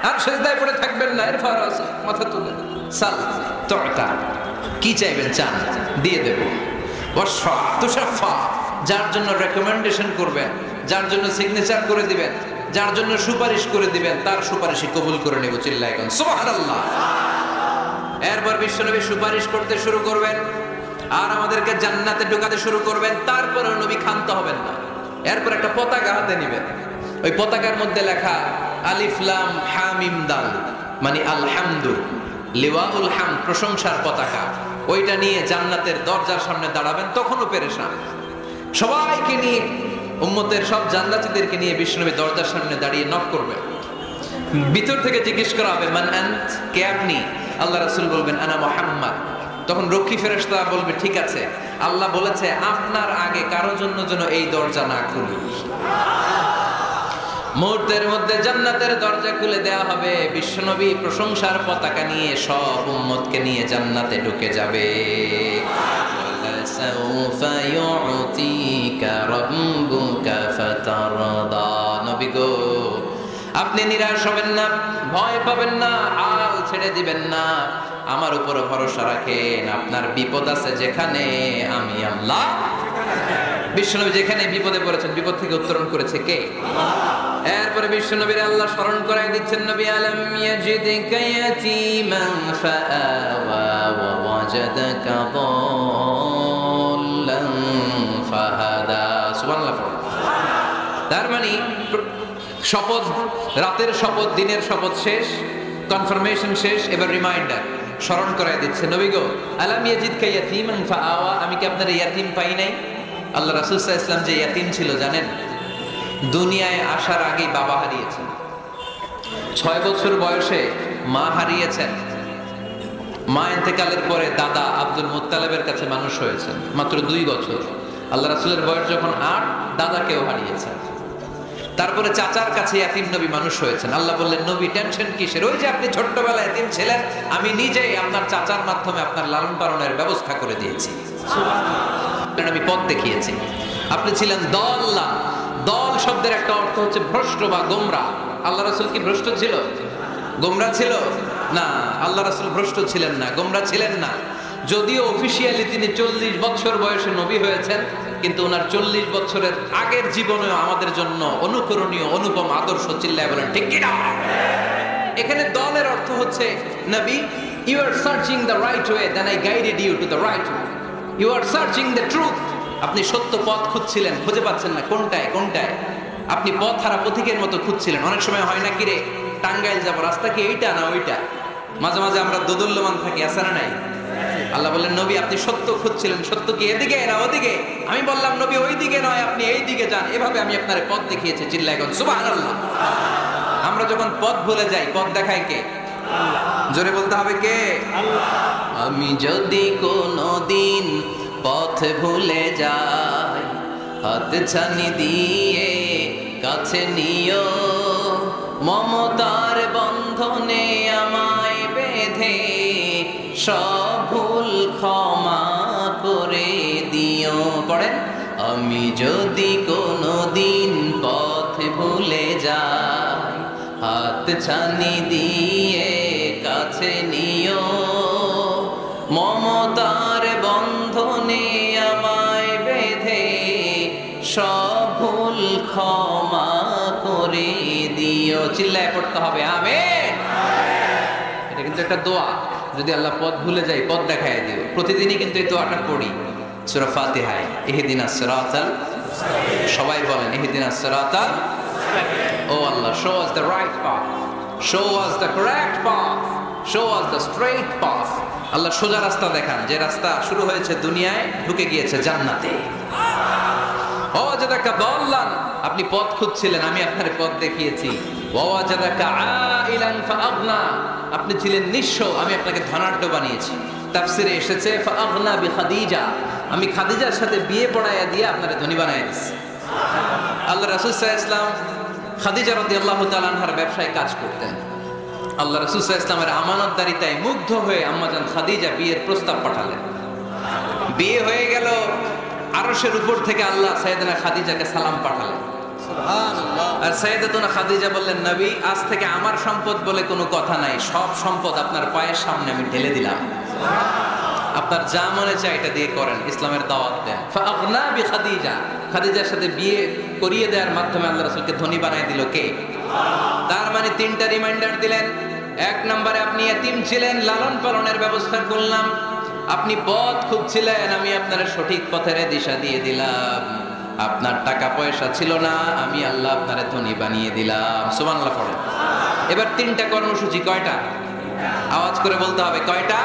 S1: আর সিজদায় পড়ে থাকবেন না। ইরফা রাসাক, মাথা তোলেন। সাল তুতা, কি চাইবেন চান, দিয়ে দেব। ওয়াশফা তুশাফা, যার জন্য রেকমেন্ডেশন করবেন, যার জন্য সিগনেচার করে দিবেন, যার জন্য সুপারিশ করে দিবেন, তার সুপারিশই কবুল করে নেব। চিল্লায় কোন সুবহানাল্লাহ। এরপর বিশ্বনবী সুপারিশ করতে শুরু করবেন আর আমাদেরকে জান্নাতে ঢোকাতে শুরু করবেন। তারপরে নবী ক্ষান্ত হবেন না। এরপর একটা পতাকা হাতে নেবেন, ওই পতাকার মধ্যে লেখা আলিফ লাম হা মিম দাল, মানে আলহামদু, লিওয়াউল হামদ, প্রশংসার পতাকা। ওইটা নিয়ে জান্নাতের দরজার সামনে দাঁড়াবেন। তখনও পেরেশান, সবাইকে নিয়ে, উম্মতের সব জান্নাতীদেরকে নিয়ে বিশ্বনবী দরজার সামনে দাঁড়িয়ে নক করবেন। ভিতর থেকে জিজ্ঞেস করা হবে মান আনত, কে আপনি? আল্লাহ রাসূল বলবেন আনা মুহাম্মদ। তখন রক্ষী ফেরেশতা বলবে ঠিক আছে, আল্লাহ বলেছে আপনার আগে কারো জন্য যেন এই দরজা না খুলি। মুহূর্তের মধ্যে জান্নাতের দরজা খুলে দেয়া হবে। বিশ্বনবী প্রশংসার পতাকা নিয়ে সব উম্মতকে নিয়ে জান্নাতে ঢুকে যাবে। সাউফা ইউতিকা রাব্বুকা ফাতারদা। নবী গো, আপনি নিরাশ হবেন না, ভয় পাবেন না, হাল ছেড়ে দিবেন না, আমার উপর ভরসা রাখেন। আপনার বিপদ আছে যেখানে, আমি আল্লাহ। বিশ্বনবী যেখানে বিপদে পড়েছেন, বিপদ থেকে উত্তরণ করেছে কে? এরপরে বিশ্বনবীর আল্লাহ স্মরণ করাই দিচ্ছেন, নবী আলাম ইয়াজিদকা ইয়াতীমান ফাআওয়া ওয়া ওয়াজাদাকা দাল্লান ফাহাদা। সুবহানাল্লাহ। তার মানে শপথ, রাতের শপথ, দিনের শপথ শেষ, কনফার্মেশন শেষ, এবার রিমাইন্ডার, স্মরণ করাই দিচ্ছে, নবী গো আলাম ইয়াজিদকা ইয়াতীমান ফাআওয়া, আমি কি আপনার ইয়াতীম পাই নাই? আল্লাহ রাসূল সাল্লাল্লাহু আলাইহি ওয়াসাল্লাম যে ইয়াতীম ছিল জানেন? দুনিয়ায় আসার আগেই বাবা হারিয়েছেন, 6 বছর বয়সে মা হারিয়েছেন, মা ইন্তেকালের পরে দাদা আব্দুল মুত্তালিবের কাছে মানুষ হয়েছেন মাত্র 2 বছর। আল্লাহ রাসূলের বয়স যখন 8, দাদাকেও হারিয়েছেন। তারপরে চাচার কাছে ইয়াতীম নবী মানুষ হয়েছেন। আল্লাহ বললেন নবী টেনশন কিসের, ওই যে আপনি ছোট্টবেলায় ইয়াতীম ছিলেন, আমি নিজেই আপনার চাচার মাধ্যমে আপনার লালন পালনের ব্যবস্থা করে দিয়েছি, আমি পথ দেখিয়েছি। আপনি ছিলেন দল্লান। দল শব্দের একটা অর্থ হচ্ছে ভ্রষ্ট বা গোমরা। আল্লাহ রাসূল কি ভ্রষ্ট ছিল? গোমরা ছিল না। আল্লাহ রাসূল ভ্রষ্ট ছিলেন না, গোমরা ছিলেন না। যদিও অফিশিয়ালি তিনি 40 বছর বয়সে নবী হয়েছেন, কিন্তু ওনার 40 বছরের আগের জীবনেও আমাদের জন্য অনুকরণীয় অনুপম আদর্শ। চিল্লায় বলেন ঠিক কি না? এখানে দলের অর্থ হচ্ছে নবী, you are searching the right way, then I guided you to the right way. You are searching the truth. আপনি সত্য পথ খুঁজছিলেন, খুঁজে পাচ্ছেন না, কোনটায় কোনটায়। আপনি পথ হারা পথিকের মতো খুঁজছিলেন। অনেক সময় হয় না কি রে, টাঙ্গাইল যাবো, রাস্তা কি এইটা না ওইটা? মাঝে মাঝে আমরা দোদুল্যমান থাকি, আছে না নাই? আল্লাহ বললেন নবী আপনি সত্য খুঁজছিলেন, সত্য কি এদিকে না ওদিকে? আমি বললাম নবী ওই দিকে নয়, আপনি এই দিকে যান। এভাবে আমি আপনার পথ দেখিয়েছি। চিল্লায় এখন সুবহানাল্লাহ। আমরা যখন পথ ভুলে যাই, পথ দেখায় কে? জোরে বলতে হবে কে? আমি যদি কোনোদিন পথ ভুলে যাই, হাত ছানি দিয়ে কাছে নিও, মমতার বন্ধনে আমায় বেঁধে সব ভুল ক্ষমা করে দিও। পড়েন, আমি যদি কোনোদিন পথ ভুলে যাই, হাত ছানি দিয়ে কাছে নিও, মমতার বন্ধনে আমায় বেঁধে সব ভুল ক্ষমা করে দিও। চিল্লায় পড়তে হবে আমিন। এটা কিন্তু একটা দোয়া। যদি আল্লাহ পথ ভুলে যাই, পথ দেখায় দিও। প্রতিদিনই কিন্তু এই দোয়াটা পড়ি সূরা ফাতিহায়, ইহদিনাস সিরাতাল, সবাই বলেন ইহদিনাস সিরাতাল। ও Allah, show us the right path, show us the correct path, show us the straight path. Allah সোজা রাস্তা দেখান, যে রাস্তা শুরু হয়েছে দুনিয়ায়, ঢুকে গিয়েছে জান্নাতে। ওয়াজাদাকা দাল্লান, আপনি পথ খুঁজছিলেন, আমি আপনার পথ দেখিয়েছি। ওয়াজাদাকা আইলান ফাআগনা, আপনি ছিলেন নিঃস্ব, আমি আপনাকে ধনাঢ্য বানিয়েছি। তাফসিরে এসেছে ফাআগনা বিখাদিজা, আমি খাদিজার সাথে বিয়ে পড়াইয়া দিয়ে আপনাকে ধনী বানায় দিয়েছি। আল্লাহ রাসূল সাল্লাল্লাহু আলাইহি ওয়াসাল্লাম খাদিজা রাদিয়াল্লাহু তাআলা আনহার ব্যবসায় কাজ করতেন। আল্লাহ রাসূল সাল্লাল্লাহু আলাইহি ওয়াসাল্লামের আমানতদারিতায় মুগ্ধ হয়ে আম্মাজান খাদিজা বিয়ের প্রস্তাব পাঠালেন। বিয়ে হয়ে গেল, আরশের উপর থেকে আল্লাহ সাইয়েদানা খাদিজাকে সালাম পাঠালেন। সুবহানাল্লাহ। আর সাইয়েদাতুনা খাদিজা বললেন নবী, আজ থেকে আমার সম্পদ বলে কোনো কথা নাই, সব সম্পদ আপনার পায়ের সামনে আমি ঢেলে দিলাম। আপনার যা মনে চায় এটা দিয়ে করেন, ইসলামের দাওয়াত দেন। ফাআগনা বিখাদিজা, খাদিজার সাথে বিয়ে করিয়ে দেওয়ার মাধ্যমে আল্লাহ রাসূলকে ধনী বানায় দিল কে? তার মানে 3টা রিমাইন্ডার দিলেন। 1 নম্বরে আপনি এতিম ছিলেন, লালন পালনের ব্যবস্থা করলাম। আপনি পথ খুঁজছিলেন, আমি আপনার সঠিক পথের দিশা দিয়ে দিলাম। আপনার টাকা পয়সা ছিল না, আমি আল্লাহ আপনারে ধনী বানিয়ে দিলাম। সুবহানাল্লাহ পড়েন। এবার 3টা কর্মসূচি, কয়টা? আওয়াজ করে বলতে হবে কয়টা?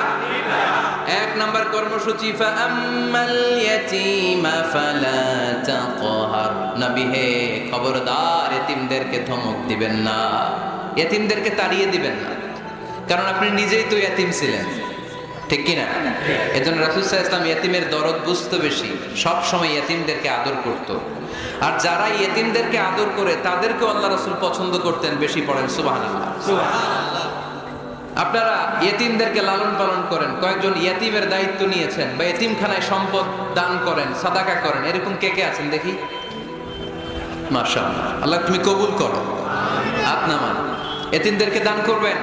S1: এক নাম্বার কর্মসূচি ফাআম্মাল ইয়াতীমা ফালা তাকহার। নবী হে খবরদার এতিমদেরকে ধমক দিবেন না, এতিমদেরকে তাড়িয়ে দিবেন না, কারণ আপনি নিজেই তো এতিম ছিলেন, ঠিক কি না? এজন্য রাসূল সাল্লাল্লাহু আলাইহি ওয়াসাল্লাম এতিমের দরদ বুঝতে বেশি, সব সময় এতিমদেরকে আদর করত। আর যারা এতিমদেরকে আদর করে তাদেরকে আল্লাহ রাসূল পছন্দ করতেন বেশি। পড়েন সুবহানাল্লাহ। সুবহানাল্লাহ। আপনারা এতিমদেরকে লালন পালন করেন, কয়েকজন এতিমের দায়িত্ব নিয়েছেন বা এতিমখানায় সম্পদ দান করেন, সাদাকা করেন, এরকম কে কে আছেন দেখি? মাশাআল্লাহ, আল্লাহ তুমি কবুল করো। হাত নামান। এতিমদেরকে দান করবেন,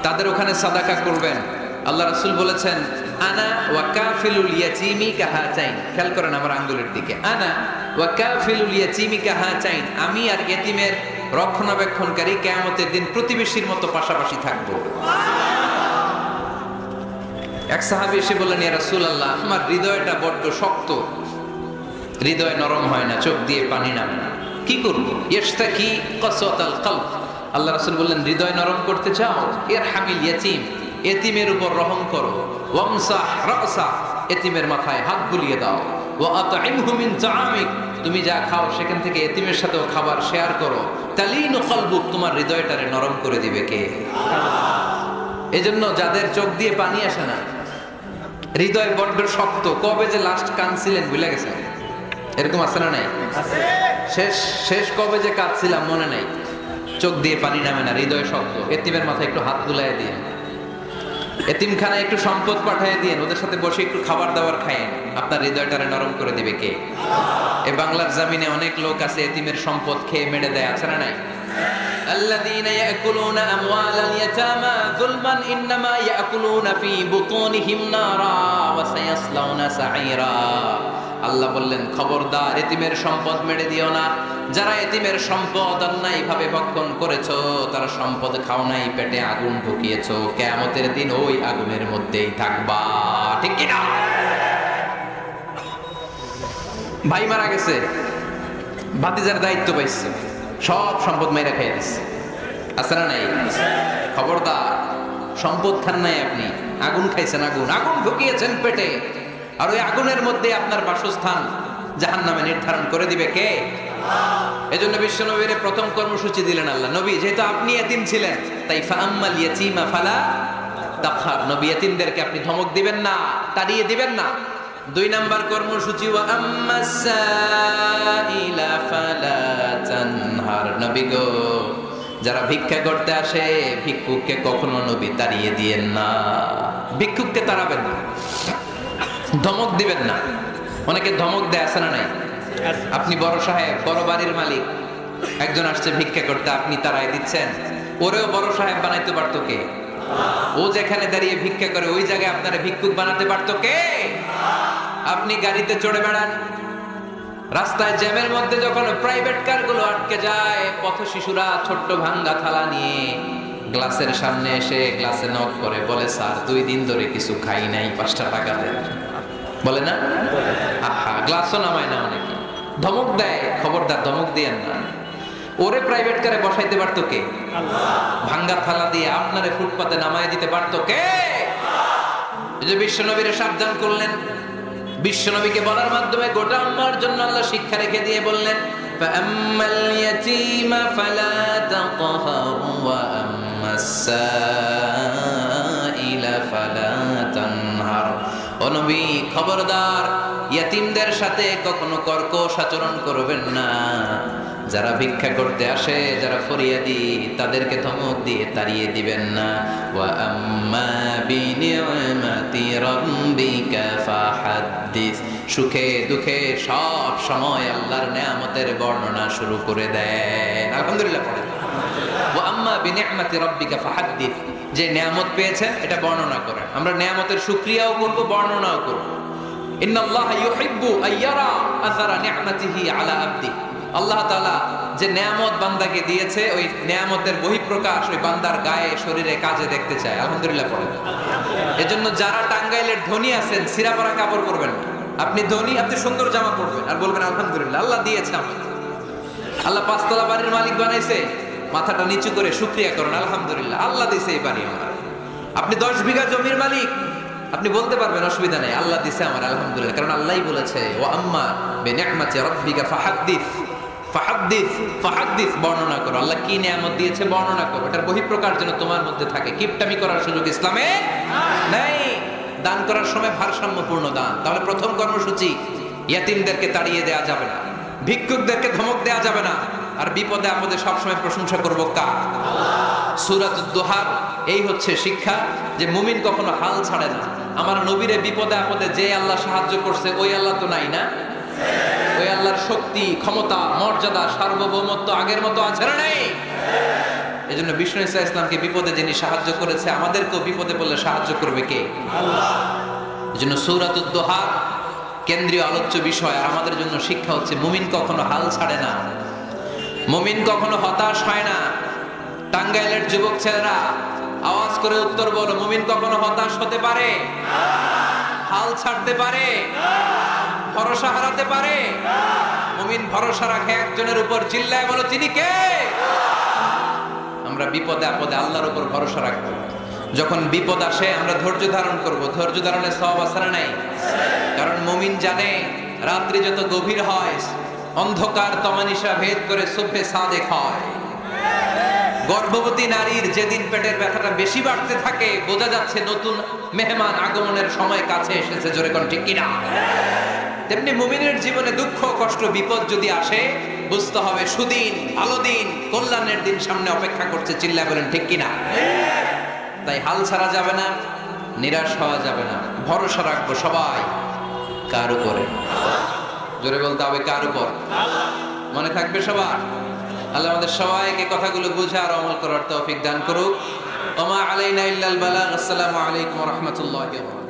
S1: তাদের ওখানে সাদাকা করবেন। আল্লাহ রাসূল বলেছেন আনা ওয়া কাফিলুল ইয়াতীমি কাহাতাইন। খেয়াল করেন আমার আঙ্গুলের দিকে। আনা ওয়া কাফিলুল ইয়াতীমি কাহাতাইন, আমি আর এতিমের রক্ষণাবেক্ষণকারী কিয়ামতের দিন প্রতিবেশীর মতো পাশাপাশি থাকব। এক সাহাবী এসে বললেন ইয়া রাসূলুল্লাহ, আমার হৃদয়টা বড্ড শক্ত, হৃদয় নরম হয় না, চোখ দিয়ে পানি নামে না, কি করব? ইশতাকি কাসওয়াতাল কলব। আল্লাহ রাসূল বললেন হৃদয় নরম করতে চাও? ইরহামিল ইয়াতীম, এতিমের উপর রহম করো। ওয়ামসাহ রাসা, এতিমের মাথায় হাত বুলিয়ে দাও। ওয়া আতইমহু মিন তাআমিক, তুমি যা খাও সেখান থেকে এতিমের সাথেও খাবার শেয়ার করো। তালিনু কলবুক, তোমার হৃদয়টারে নরম করে দিবে কে? এজন্য যাদের চোখ দিয়ে পানি আসে না, হৃদয় বড্ড শক্ত, কবে যে লাস্ট কাঁদছিলেন ভুলে গেছেন, এরকম আছে না নাই? শেষ কবে যে কাঁদছিলাম মনে নাই, চোখ দিয়ে পানি নামে না, হৃদয় শক্ত। এতিমের মাথায় একটু হাত বুলাইয়া দিয়ে, এতিমখানায় একটু সম্পদ পাঠিয়ে দিয়ে, ওদের সাথে বসে একটু খাবার দাবার খায়েন, আপনার হৃদয়টারে নরম করে দিবে কে? এই বাংলার জমিনে অনেক লোক আছে এতিমের সম্পদ খেয়ে মেরে দেয়, আছে না নাই? الذين يأكلون أموال اليتامى ظلما إنما يأكلون في بطونهم نارا وسيصلون سعيرا। আল্লাহ বললেন খবরদার এতিমের সম্পদ মেরে দিও না। যারা এতিমের সম্পদ অন্যায়ভাবে ভক্ষণ করেছো, তারা সম্পদ খাও নাই, পেটে আগুন ঢুকিয়েছো, কিয়ামতের দিন ওই আগুনের মধ্যেই থাকবা, ঠিক কি না? ভাই মারা গেছে, ভাতিজার দায়িত্ব পাইছে, সব সম্পদ মেরে খেয়ে দিচ্ছে, আছে না নাই? খবরদার, সম্পদ খান নাই আপনি, আগুন খাইছেন, আগুন ঢুকিয়েছেন পেটে, আর ওই আগুনের মধ্যে আপনার বাসস্থান জাহান্নামে নির্ধারণ করে দিবে কে? এজন্য বিশ্ব নবীর প্রথম কর্মসূচি দিলেন আল্লাহ। নবী যেহেতু আপনি এতিম ছিলেন, তাই ফাআম্মাল ইয়াতীমা ফালা তাকহার, নবী এতিমদেরকে আপনি ধমক দিবেন না, তাড়িয়ে দিবেন না। দুই নাম্বার কর্মসূচি ওয়া আম্মাস সাইলা ফালা তানহার, নবী গো যারা ভিক্ষা করতে আসে, ভিক্ষুককে কখনো নবী তাড়িয়ে দিয়েন না, ভিক্ষুককে তাড়াবেন না, ধমক দিবেন না। অনেকে ধমক দেয়, আছে না নাই? আপনি বড় সাহেব, বড় বাড়ির মালিক, একজন আসছে ভিক্ষা করতে, আপনি তাড়াই দিচ্ছেন, ওরেও বড় সাহেব বানাইতে পারতো কে? ও যেখানে দাঁড়িয়ে ভিক্ষা করে ওই জায়গায় আপনারা ভিক্ষুক বানাতে পারতো কে? আপনি গাড়িতে চড়ে বেড়ান, রাস্তায় জ্যামের মধ্যে যখন প্রাইভেট কারগুলো আটকে যায়, পথ শিশুরা ছোট্ট ভাঙ্গা থালা নিয়ে গ্লাসের সামনে এসে গ্লাসে নক করে, বলে স্যার 2 দিন ধরে কিছু খাই নাই, 5টা টাকা দেন, বলে না? আহা, গ্লাসও নামায় না অনেকে, ধমক দেয়। খবরদার, ধমক দিয়েন না। ওরে প্রাইভেট কারে বসাইতে পারতো কে? ভাঙ্গা থালা দিয়ে আপনারে ফুটপাতে নামায় দিতে পারতো কে? এই যে বিশ্বনবীরে সাবধান করলেন, বিশ্বনবীকে বলার মাধ্যমে গোটা উম্মার জন্য আল্লাহ শিক্ষা রেখে দিয়ে বললেন ফাআম্মাল ইয়াতীমা ফালা তাকহার ওয়া আম্মাস সাইলা ফালা তানহার। ও নবী খবরদার, ইয়াতীমদের সাথে কখনো কর্কশ আচরণ করবেন না। যারা ভিক্ষা করতে আসে, যারা ফরিয়াদি, তাদেরকে ধমক দিয়ে তাড়িয়ে দিবেন না। ওয়া আম্মা বিনিআমাতি রাব্বিকা ফাহাদ্দিস, সুখে দুঃখে সব সময় আল্লাহর নেয়ামতের বর্ণনা শুরু করে দেন। আলহামদুলিল্লাহ পড়েন। ওয়া আম্মা বিনিআমাতি রাব্বিকা ফাহাদ্দিস, যে নেয়ামত পেয়েছেন এটা বর্ণনা করেন। আমরা নেয়ামতের শুকরিয়াও করব, বর্ণনাও করব। ইন্নাল্লাহা ইউহিব্বু আইয়ারা আসারা নি'মাতিহি আলা আবদি, আল্লাহ তাআলা যে নেয়ামত বান্দাকে দিয়েছে, ওই নেয়ামতের বহিঃপ্রকাশ ওই বান্দার গায়ে, শরীরে, কাজে দেখতে চায়। আলহামদুলিল্লাহ পড়েন। এজন্য যারা টাঙ্গাইলের ধনী আছেন, সিরাপাড়া কাপড় পরবেন না। আপনি ধনী, আপনি সুন্দর জামা পরবেন আর বলবেন আলহামদুলিল্লাহ, আল্লাহ দিয়েছে আমাকে, আল্লাহ 5 তলা বাড়ির মালিক বানাইছে, মাথাটা নিচু করে শুকরিয়া করেন, আলহামদুলিল্লাহ আল্লাহ দিয়েছে এই বাড়ি আমার। আপনি 10 বিঘা জমির মালিক, আপনি বলতে পারবেন অসুবিধা নেই, আল্লাহ দিছে আমার আলহামদুলিল্লাহ, কারণ আল্লাহই বলেছে ওয়া আম্মা বিনি'মাতি রাব্বিকা ফাহাদ্দিস ফাহাদ্দিস ফাহাদ্দিস, বর্ণনা করো আল্লাহ কি নিয়ামত দিয়েছে, বর্ণনা করো। এটার বহিঃপ্রকাশ যেন তোমার মধ্যে থাকে। কিপটামি করার সুযোগ ইসলামে নাই। দান করার সময় ভারসাম্যপূর্ণ দান। তাহলে প্রথম কর্মসূচি, ইয়াতিমদেরকে তাড়িয়ে দেওয়া যাবে না, ভিক্ষুকদেরকে ধমক দেওয়া যাবে না, আর বিপদে আপদে সবসময় প্রশংসা করব কার? সূরাতুদ দোহার এই হচ্ছে শিক্ষা যে মুমিন কখনো হাল ছাড়ে না। আমার নবীরে বিপদে আপদে যে আল্লাহ সাহায্য করছে ওই আল্লাহ তো নাই না? ওই আল্লাহর শক্তি, ক্ষমতা, মর্যাদা, সার্বভৌমত্ব আগের মতো আছে না নাই? এই জন্য বিষ্ণু ঈসা ইসলামকে বিপদে যিনি সাহায্য করেছে, আমাদেরকেও বিপদে পড়লে সাহায্য করবে কে? আল্লাহ। এই জন্য সূরাতুদ দোহার কেন্দ্রীয় আলোচ্য বিষয়। আর আমাদের জন্য শিক্ষা হচ্ছে মুমিন কখনো হাল ছাড়ে না, মুমিন কখনো হতাশ হয় না। টাঙ্গাইলের যুবক ছেলেরা আওয়াজ করে উত্তর বলো, মুমিন কখনো হতাশ হতে পারে? হাল ছাড়তে পারে? ভরসা হারাতে পারে? মুমিন ভরসা রাখে একজনের উপর, চিল্লায় বলো তিনি কে? আমরা বিপদে আপদে আল্লাহর উপর ভরসা রাখবো। যখন বিপদ আসে আমরা ধৈর্য ধারণ করব। ধৈর্য ধারণের সওয়াব আছে না নাই? কারণ মুমিন জানে রাত্রি যত গভীর হয় অন্ধকার তমানিসা ভেদ করে সুবহে সাদেক হয়। গর্ভবতী নারীর যেদিন পেটের ব্যথাটা বেশি বাড়তে থাকে বোঝা যাচ্ছে নতুন মেহমান আগমনের সময় কাছে এসেছে। জোরে কোন ঠিক কিনা? তেমনি মুমিনের জীবনে দুঃখ কষ্ট বিপদ যদি আসে বুঝতে হবে সুদিন, ভালো দিন, কল্যাণের দিন সামনে অপেক্ষা করছে। চিল্লায় বলেন ঠিক কিনা? তাই হাল ছাড়া যাবে না, নিরাশ হওয়া যাবে না, ভরসা রাখবো সবাই কার উপরে? জোরে বলতে হবে কার উপর? মনে থাকবে সবার? আল্লাহ আমাদের সবাইকে কথাগুলো বুঝে আর আমল করার তৌফিক দান করুক। ওমা আলাইনা ইল্লাল বালাগ। আসসালামু আলাইকুম ওয়া রাহমাতুল্লাহি ওয়া বারাকাতুহু।